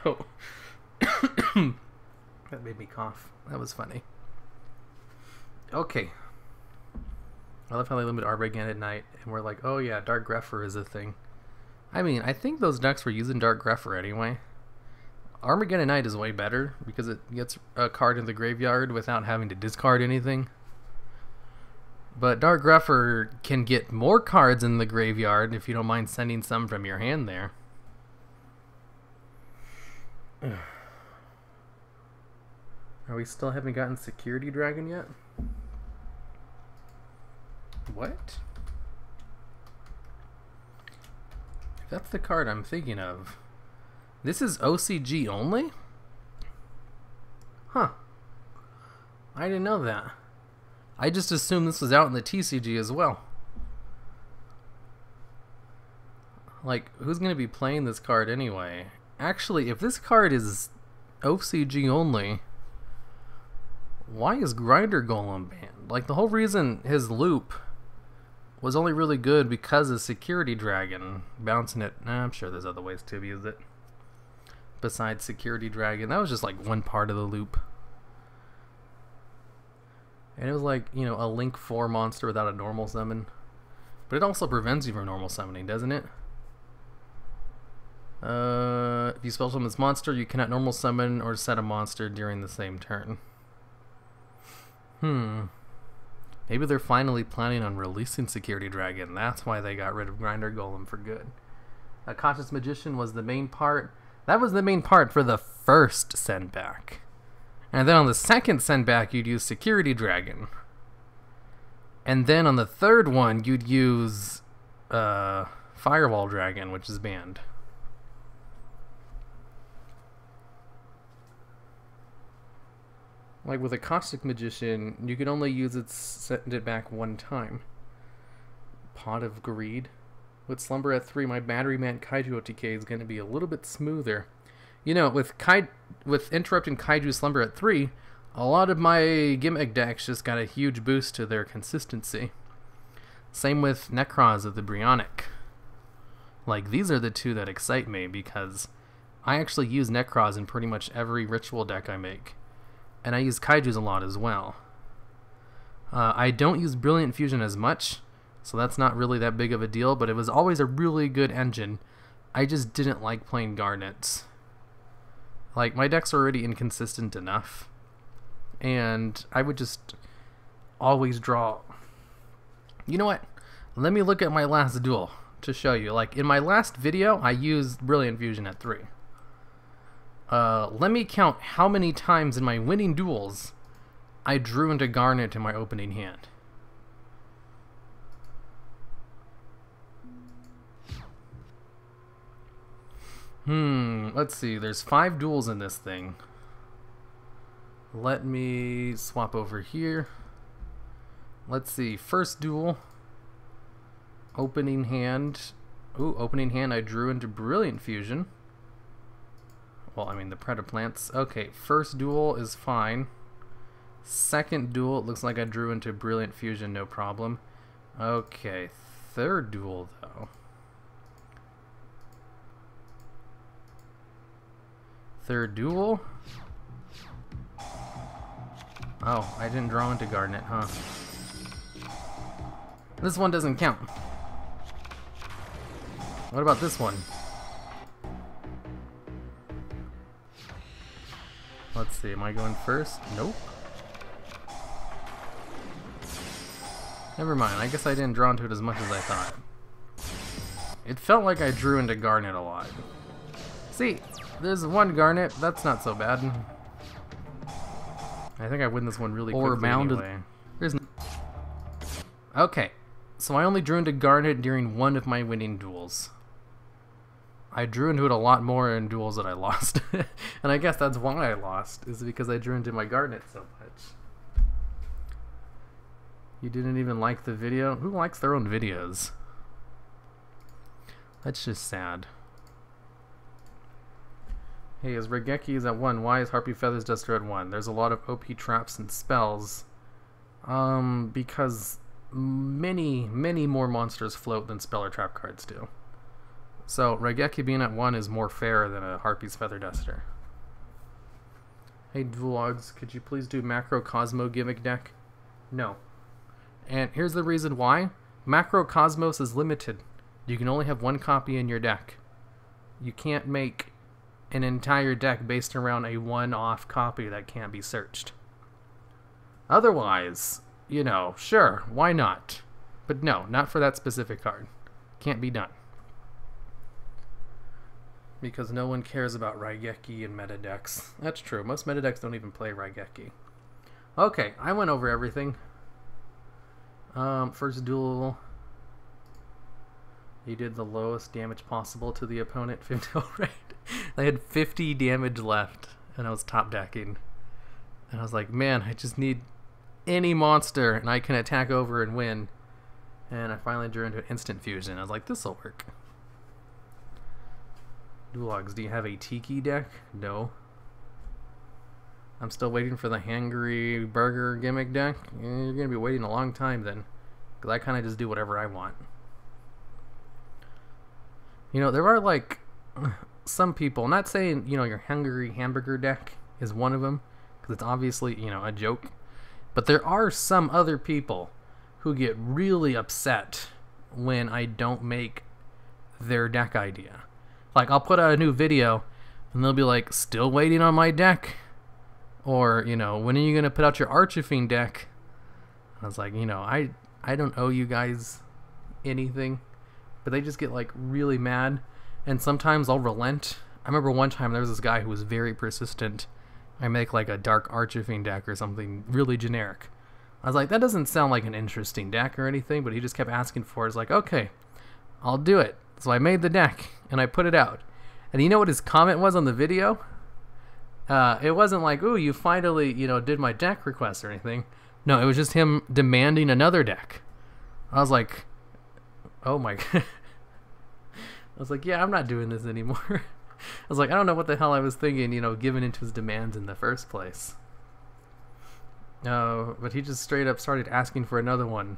Oh. That made me cough. That was funny. Okay. I love how they limit Armageddon at night, and we're like, oh yeah, Dark Grepher is a thing. I mean, I think those decks were using Dark Grepher anyway. Armageddon Night is way better because it gets a card in the graveyard without having to discard anything. But Dark Grepher can get more cards in the graveyard if you don't mind sending some from your hand there. Are we still haven't gotten Security Dragon yet? What? If that's the card I'm thinking of. This is OCG only? Huh. I didn't know that. I just assumed this was out in the TCG as well. Like, who's going to be playing this card anyway? Actually, if this card is OCG only, why is Grinder Golem banned? Like, the whole reason his loop was only really good because of Security Dragon. Bouncing it. I'm sure there's other ways to use it besides Security Dragon. That was just like one part of the loop. And it was like, you know, a Link 4 monster without a normal summon. But it also prevents you from normal summoning, doesn't it? If you special summon this monster, you cannot normal summon or set a monster during the same turn. Maybe they're finally planning on releasing Security Dragon. That's why they got rid of Grinder Golem for good. A Conscious Magician was the main part. That was the main part for the first send back. And then on the second send back, you'd use Security Dragon. And then on the third one, you'd use Firewall Dragon, which is banned. Like with a Caustic Magician, you can only use it, send it back one time. Pot of Greed. With Slumber at 3, my Battery Man Kaiju OTK is going to be a little bit smoother. You know, with Interrupting Kaiju Slumber at 3, a lot of my gimmick decks just got a huge boost to their consistency. Same with Necros of the Brionic. Like, these are the two that excite me because I actually use Necros in pretty much every ritual deck I make. And I use Kaijus a lot as well. I don't use Brilliant Fusion as much, so that's not really that big of a deal, but it was always a really good engine. I just didn't like playing Garnets. Like, my decks are already inconsistent enough, and I would just always draw... You know what? Let me look at my last duel to show you. Like, in my last video, I used Brilliant Fusion at 3. Let me count how many times in my winning duels I drew into Garnet in my opening hand. Let's see. There's 5 duels in this thing. Let me swap over here. Let's see. First duel. Opening hand. Ooh, opening hand I drew into Brilliant Fusion. Well, I mean the Predaplants. Okay, first duel is fine. Second duel, it looks like I drew into Brilliant Fusion, no problem. Okay, third duel though. Third duel. Oh, I didn't draw into Garnet, huh? This one doesn't count. What about this one? Let's see, am I going first? Nope. Never mind, I guess I didn't draw into it as much as I thought. It felt like I drew into Garnet a lot. See, there's one Garnet, that's not so bad. I think I win this one really quickly anyway. There's no... Okay, so I only drew into Garnet during one of my winning duels. I drew into it a lot more in duels that I lost. And I guess that's why I lost, is because I drew into my Garnet so much. You didn't even like the video? Who likes their own videos? That's just sad. Hey, as Regeki is at 1, why is Harpy Feathers Duster at 1? There's a lot of OP traps and spells. Because many more monsters float than spell or trap cards do. So, Regeki being at 1 is more fair than a Harpy's Feather Duster. Hey, Duologs, could you please do Macro Cosmo gimmick deck? No. And here's the reason why. Macro Cosmos is limited. You can only have one copy in your deck. You can't make an entire deck based around a one-off copy that can't be searched. Otherwise, you know, sure, why not? But no, not for that specific card. Can't be done. Because no one cares about Raigeki and meta decks. That's true. Most meta decks don't even play Raigeki. Okay, I went over everything. First duel. You did the lowest damage possible to the opponent. 50, right? I had 50 damage left, and I was top decking. And I was like, man, I just need any monster, and I can attack over and win. And I finally drew into an instant fusion. I was like, this'll work. Duologs, do you have a Tiki deck? No. I'm still waiting for the Hangry Burger gimmick deck. You're going to be waiting a long time then. Because I kind of just do whatever I want. You know, there are like some people, not saying, you know, your Hungry Hamburger deck is one of them. Because it's obviously, you know, a joke. But there are some other people who get really upset when I don't make their deck idea. Like, I'll put out a new video, and they'll be like, still waiting on my deck. Or, you know, when are you going to put out your Archifiend deck? I was like, you know, I don't owe you guys anything. But they just get, like, really mad. And sometimes I'll relent. I remember one time there was this guy who was very persistent. I make, like, a Dark Archifiend deck or something really generic. I was like, that doesn't sound like an interesting deck or anything, but he just kept asking for it. It's like, okay, I'll do it. So I made the deck, and I put it out. And you know what his comment was on the video? It wasn't like, ooh, you finally, you know, did my deck request or anything. No, it was just him demanding another deck. I was like, oh my god. I was like, yeah, I'm not doing this anymore. I was like, I don't know what the hell I was thinking, you know, giving into his demands in the first place. But he just straight up started asking for another one.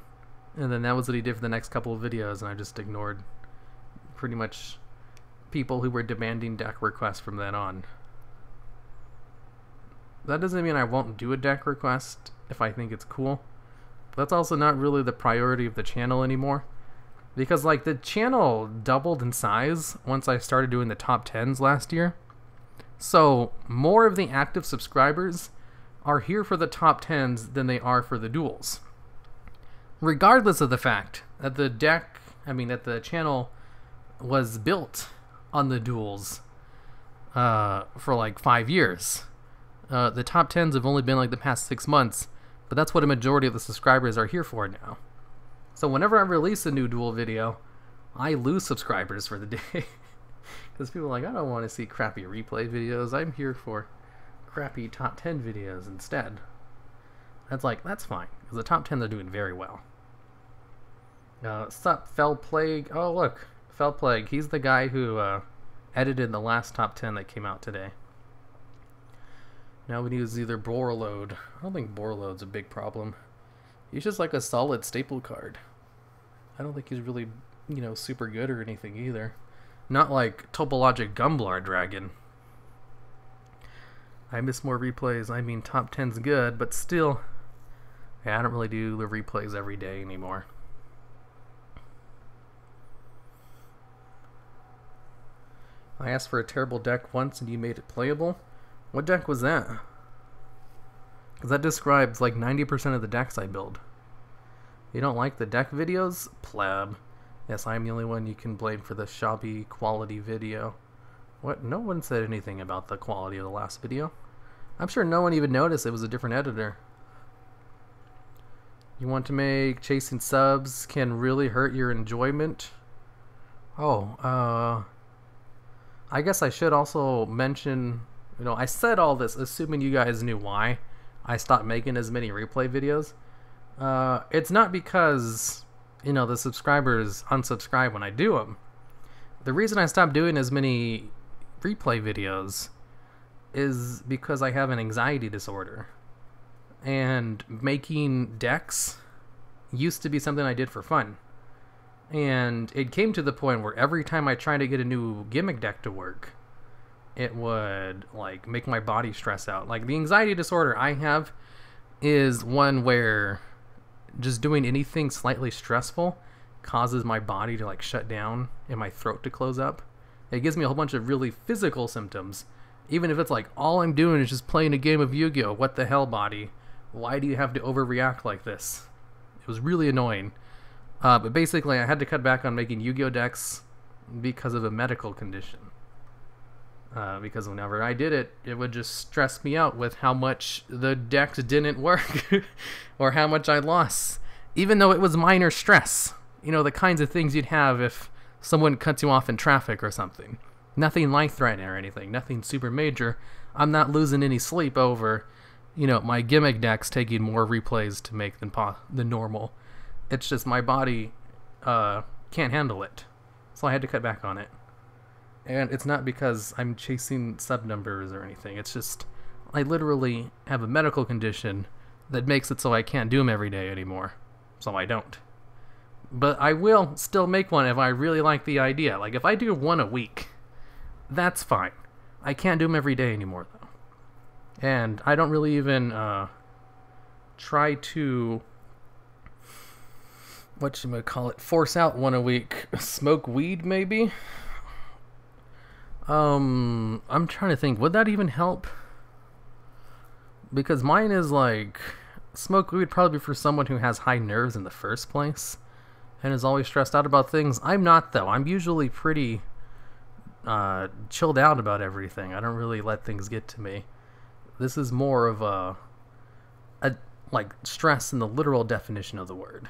And then that was what he did for the next couple of videos, and I just ignored pretty much people who were demanding deck requests from then on. That doesn't mean I won't do a deck request if I think it's cool. But that's also not really the priority of the channel anymore. Because, like, the channel doubled in size once I started doing the top 10s last year. So, more of the active subscribers are here for the top 10s than they are for the duels. Regardless of the fact that the channel was built on the duels for like 5 years. The top 10s have only been like the past 6 months, but that's what a majority of the subscribers are here for now. So whenever I release a new duel video, I lose subscribers for the day. Because people are like, I don't want to see crappy replay videos, I'm here for crappy top 10 videos instead. That's like, that's fine, because the top 10 are doing very well. Sup, Fell Plague? Oh look, Fell Plague, he's the guy who edited the last top 10 that came out today. Now we use either Borreload. I don't think Borreload's a big problem. He's just like a solid staple card. I don't think he's really, you know, super good or anything either. Not like Topologic Gumblar Dragon. I miss more replays. I mean, top 10's good, but still, yeah, I don't really do the replays every day anymore. I asked for a terrible deck once and you made it playable. What deck was that? Because that describes like 90% of the decks I build. You don't like the deck videos? Pleb. Yes, I'm the only one you can blame for the shabby quality video. What? No one said anything about the quality of the last video. I'm sure no one even noticed it was a different editor. You want to make chasing subs can really hurt your enjoyment? Oh, I guess I should also mention, you know, I said all this assuming you guys knew why I stopped making as many replay videos. It's not because, you know, the subscribers unsubscribe when I do them. The reason I stopped doing as many replay videos is because I have an anxiety disorder. And making decks used to be something I did for fun. And it came to the point where every time I tried to get a new gimmick deck to work, it would, like, make my body stress out. Like, the anxiety disorder I have is one where just doing anything slightly stressful causes my body to, like, shut down and my throat to close up. It gives me a whole bunch of really physical symptoms. Even if it's like, all I'm doing is just playing a game of Yu-Gi-Oh! What the hell, body? Why do you have to overreact like this? It was really annoying. But basically, I had to cut back on making Yu-Gi-Oh! Decks because of a medical condition. Because whenever I did it, it would just stress me out with how much the decks didn't work. Or how much I lost. Even though it was minor stress. You know, the kinds of things you'd have if someone cuts you off in traffic or something. Nothing life-threatening or anything. Nothing super major. I'm not losing any sleep over, you know, my gimmick decks taking more replays to make than normal. It's just my body can't handle it. So I had to cut back on it. And it's not because I'm chasing sub numbers or anything. It's just I literally have a medical condition that makes it so I can't do them every day anymore. So I don't. But I will still make one if I really like the idea. Like, if I do one a week, that's fine. I can't do them every day anymore, though. And I don't really even try to whatchamacallit, force out one a week. Smoke weed, maybe? I'm trying to think, would that even help? Because mine is like, smoke weed probably for someone who has high nerves in the first place and is always stressed out about things. I'm not, though. I'm usually pretty chilled out about everything. I don't really let things get to me. This is more of a like stress in the literal definition of the word.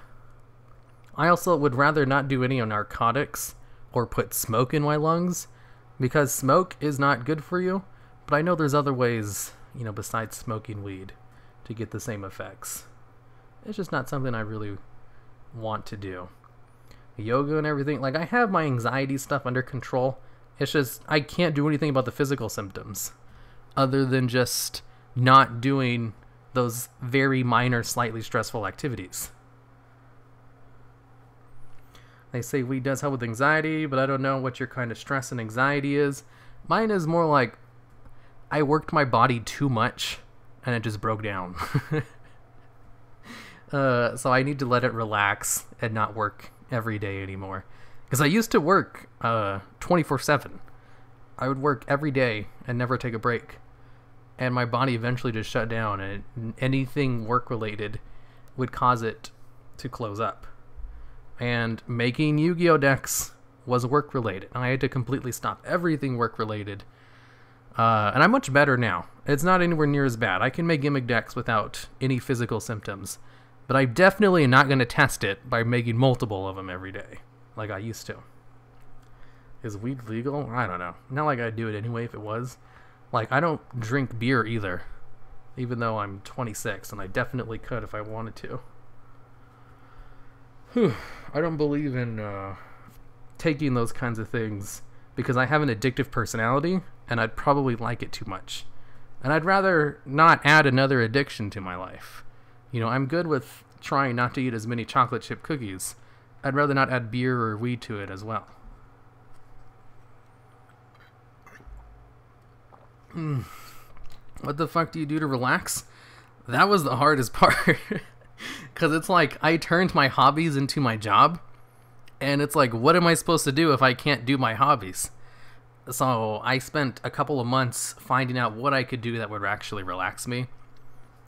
I also would rather not do any narcotics or put smoke in my lungs, because smoke is not good for you, but I know there's other ways, you know, besides smoking weed to get the same effects. It's just not something I really want to do. Yoga and everything, like I have my anxiety stuff under control. It's just I can't do anything about the physical symptoms other than just not doing those very minor, slightly stressful activities. They say weed does help with anxiety, but I don't know what your kind of stress and anxiety is. Mine is more like I worked my body too much and it just broke down. So I need to let it relax and not work every day anymore. Because I used to work 24/7. I would work every day and never take a break. And my body eventually just shut down, and anything work-related would cause it to close up. And making Yu-Gi-Oh decks was work-related. I had to completely stop everything work-related. And I'm much better now. It's not anywhere near as bad. I can make gimmick decks without any physical symptoms. But I'm definitely not going to test it by making multiple of them every day, like I used to. Is weed legal? I don't know. Not like I'd do it anyway if it was. Like, I don't drink beer either, even though I'm 26, and I definitely could if I wanted to. I don't believe in taking those kinds of things because I have an addictive personality, and I'd probably like it too much. And I'd rather not add another addiction to my life. You know, I'm good with trying not to eat as many chocolate chip cookies. I'd rather not add beer or weed to it as well. What the fuck do you do to relax? That was the hardest part. Because it's like, I turned my hobbies into my job. And it's like, what am I supposed to do if I can't do my hobbies? So I spent a couple of months finding out what I could do that would actually relax me.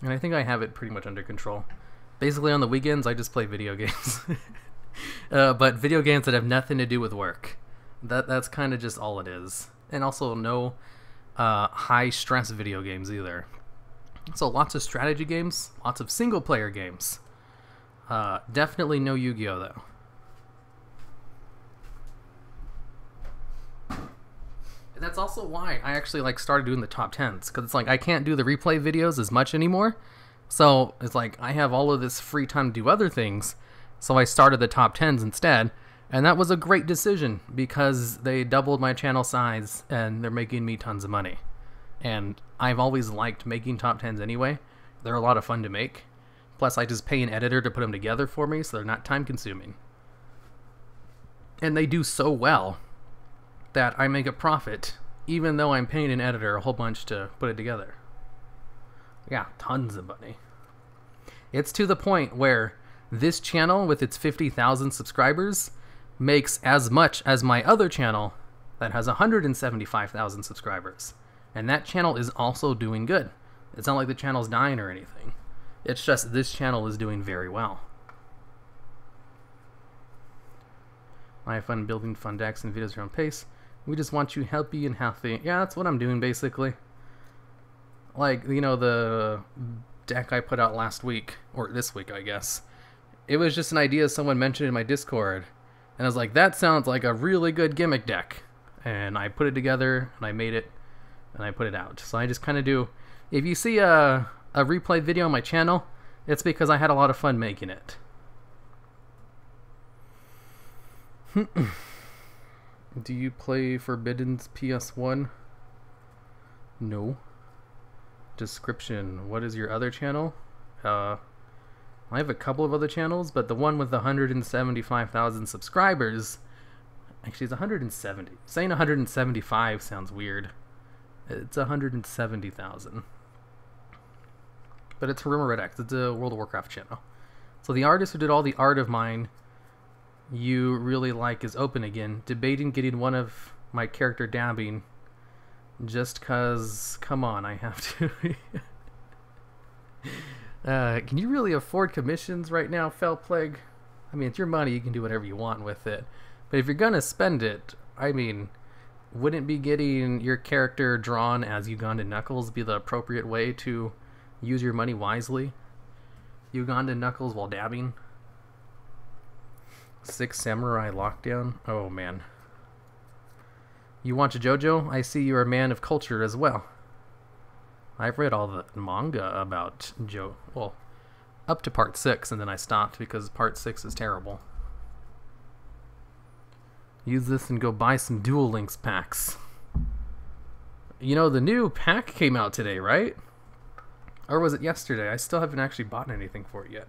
And I think I have it pretty much under control. Basically on the weekends, I just play video games. But video games that have nothing to do with work. That's kind of just all it is. And also no high stress video games either. So lots of strategy games, lots of single player games. Definitely no Yu-Gi-Oh though. And that's also why I actually like started doing the top 10s, because it's like I can't do the replay videos as much anymore. So it's like I have all of this free time to do other things. So I started the top 10s instead. And that was a great decision because they doubled my channel size and they're making me tons of money. And I've always liked making top 10s anyway. They're a lot of fun to make. Plus I just pay an editor to put them together for me so they're not time consuming. And they do so well that I make a profit even though I'm paying an editor a whole bunch to put it together. Yeah, tons of money. It's to the point where this channel with its 50,000 subscribers makes as much as my other channel that has 175,000 subscribers. And that channel is also doing good. It's not like the channel's dying or anything. It's just this channel is doing very well. I have fun building fun decks and videos at your own pace. We just want you healthy and healthy. Yeah, that's what I'm doing basically. Like, you know, the deck I put out last week, or this week I guess. It was just an idea someone mentioned in my Discord. And I was like, that sounds like a really good gimmick deck. And I put it together, and I made it, and I put it out. So I just kind of do... If you see a replay video on my channel, it's because I had a lot of fun making it. Do you play Forbidden's PS1? No. Description. What is your other channel? I have a couple of other channels, but the one with 175,000 subscribers, actually it's 170. Saying 175 sounds weird. It's 170,000. But it's Hirumaredx. It's a World of Warcraft channel. So the artist who did all the art of mine you really like is open again. Debating getting one of my character dabbing just cause, come on, I have to. Can you really afford commissions right now, Fell Plague? I mean, it's your money, you can do whatever you want with it. But if you're gonna spend it, I mean, wouldn't be getting your character drawn as Ugandan Knuckles be the appropriate way to use your money wisely? Ugandan Knuckles while dabbing? 6 Samurai Lockdown? Oh man. You watch JoJo? I see you're a man of culture as well. I've read all the manga about well, up to part 6, and then I stopped because part 6 is terrible. Use this and go buy some Duel Links packs. You know, the new pack came out today, right? Or was it yesterday? I still haven't actually bought anything for it yet.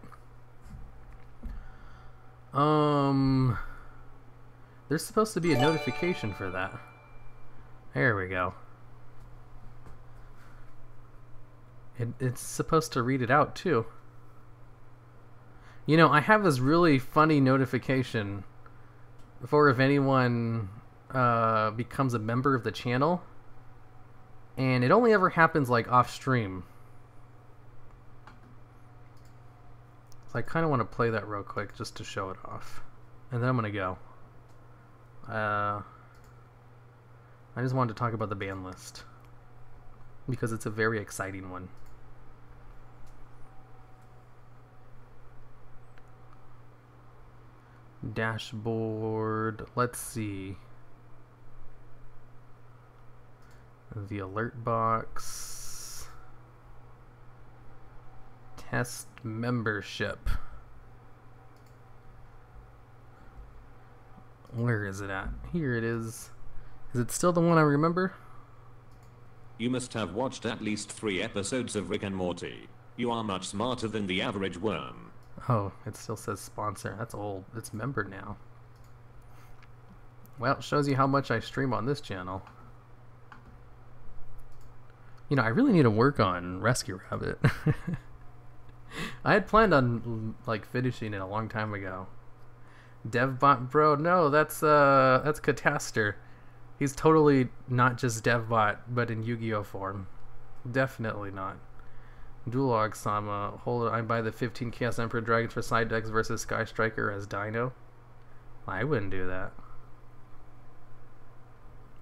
There's supposed to be a notification for that. There we go. It's supposed to read it out too. You know, I have this really funny notification for if anyone becomes a member of the channel, and it only ever happens like off stream. So I kind of want to play that real quick just to show it off, and then I'm gonna go. I just wanted to talk about the ban list because it's a very exciting one. Dashboard, let's see. The alert box. Test membership. Where is it at? Here it is. Is it still the one I remember? You must have watched at least 3 episodes of Rick and Morty. You are much smarter than the average worm. Oh, it still says sponsor. That's old. It's member now. Well, it shows you how much I stream on this channel. You know, I really need to work on Rescue Rabbit. I had planned on like finishing it a long time ago. DevBot bro, no, that's Cataster. He's totally not just DevBot, but in Yu-Gi-Oh form. Definitely not. Duolog Sama, hold on, I buy the 15 Chaos Emperor Dragons for side decks versus Sky Striker as Dino. I wouldn't do that.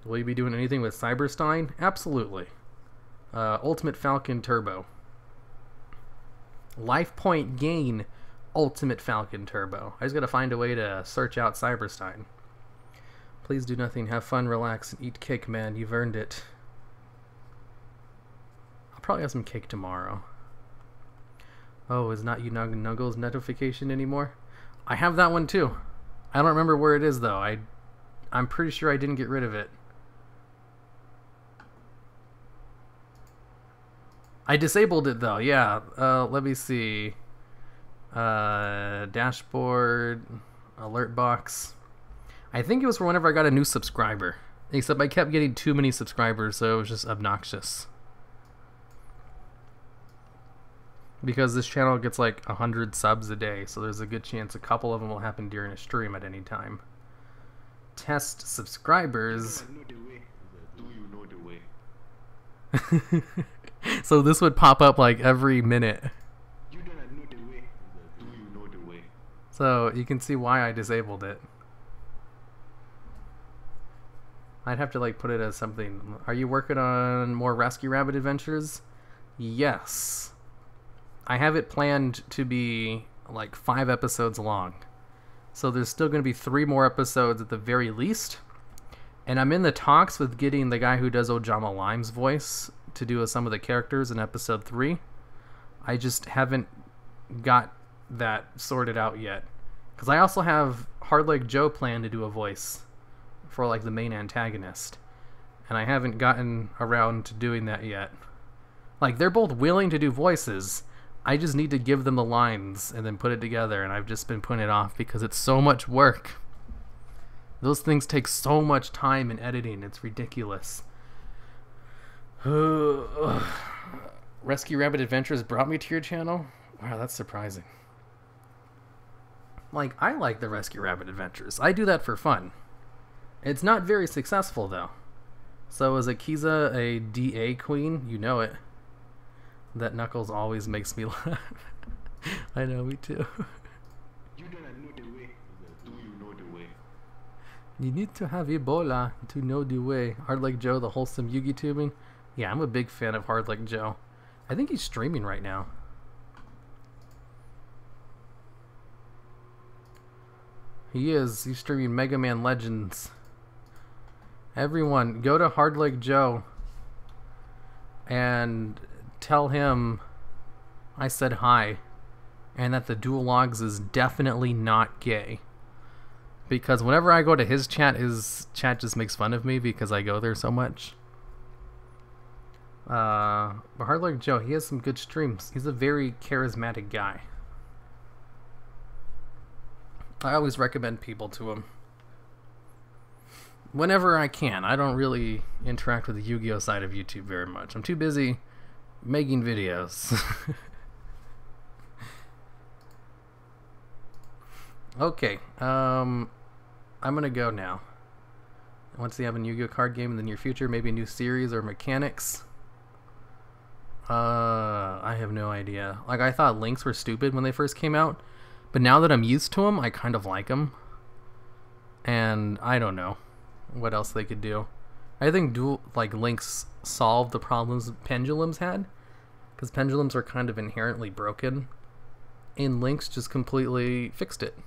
Will you be doing anything with Cyberstein? Absolutely. Ultimate Falcon Turbo. Life point gain Ultimate Falcon Turbo. I just gotta find a way to search out Cyberstein. Please do nothing, have fun, relax, and eat cake, man. You've earned it. I'll probably have some cake tomorrow. Oh, is not Ugandan Knuckles notification anymore? I have that one too. I don't remember where it is though. I'm pretty sure I didn't get rid of it. I disabled it though, yeah. Let me see. Dashboard, alert box. I think it was for whenever I got a new subscriber. Except I kept getting too many subscribers, so it was just obnoxious. Because this channel gets like 100 subs a day, so there's a good chance a couple of them will happen during a stream at any time. Test subscribers. So this would pop up like every minute. So you can see why I disabled it. I'd have to like put it as something. Are you working on more Rescue Rabbit adventures? Yes. I have it planned to be like 5 episodes long. So there's still going to be 3 more episodes at the very least. And I'm in the talks with getting the guy who does Ojama Lime's voice to do some of the characters in episode 3. I just haven't got that sorted out yet. Because I also have Hardleg Joe planned to do a voice for like the main antagonist. And I haven't gotten around to doing that yet. Like, they're both willing to do voices. I just need to give them the lines and then put it together, and I've just been putting it off because it's so much work. Those things take so much time in editing, it's ridiculous. Rescue Rabbit Adventures brought me to your channel? Wow, that's surprising. Like, I like the Rescue Rabbit Adventures. I do that for fun. It's not very successful, though. So is Akiza a DA queen? You know it. That Knuckles always makes me laugh. I know, me too. You don't know the way. Do you know the way? You need to have Ebola to know the way. Hard Like Joe, the wholesome Yugi tubing. Yeah, I'm a big fan of Hard Like Joe. I think he's streaming right now. He is. He's streaming Mega Man Legends. Everyone, go to Hard Like Joe and tell him I said hi and that the Dual Logs is definitely not gay. Because whenever I go to his chat just makes fun of me because I go there so much. But Hard Like Joe, he has some good streams. He's a very charismatic guy. I always recommend people to him. Whenever I can. I don't really interact with the Yu-Gi-Oh side of YouTube very much. I'm too busy making videos. Okay, I'm gonna go now. Once they have a Yu-Gi-Oh card game in the near future, maybe a new series or mechanics. I have no idea. Like, I thought links were stupid when they first came out, but now that I'm used to them, I kind of like them. And I don't know what else they could do. I think links solved the problems pendulums had, because pendulums are kind of inherently broken, and links just completely fixed it.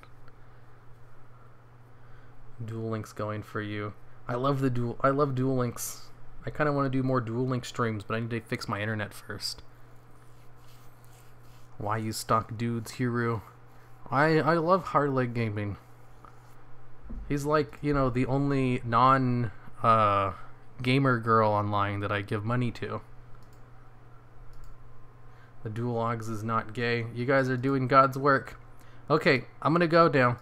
Dual Links going for you. I love Dual Links. I kind of want to do more Dual Link streams, but I need to fix my internet first. Why you stock dudes, Hiru? I love Hard Leg Gaming. He's like, you know, the only non gamer girl online that I give money to. The Dual Logs is not gay. You guys are doing God's work. Okay, I'm gonna go now.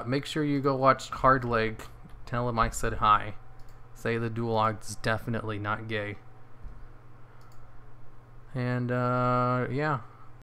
Make sure you go watch Hard Leg. Tell him I said hi. Say the Dual Logs is definitely not gay. And yeah.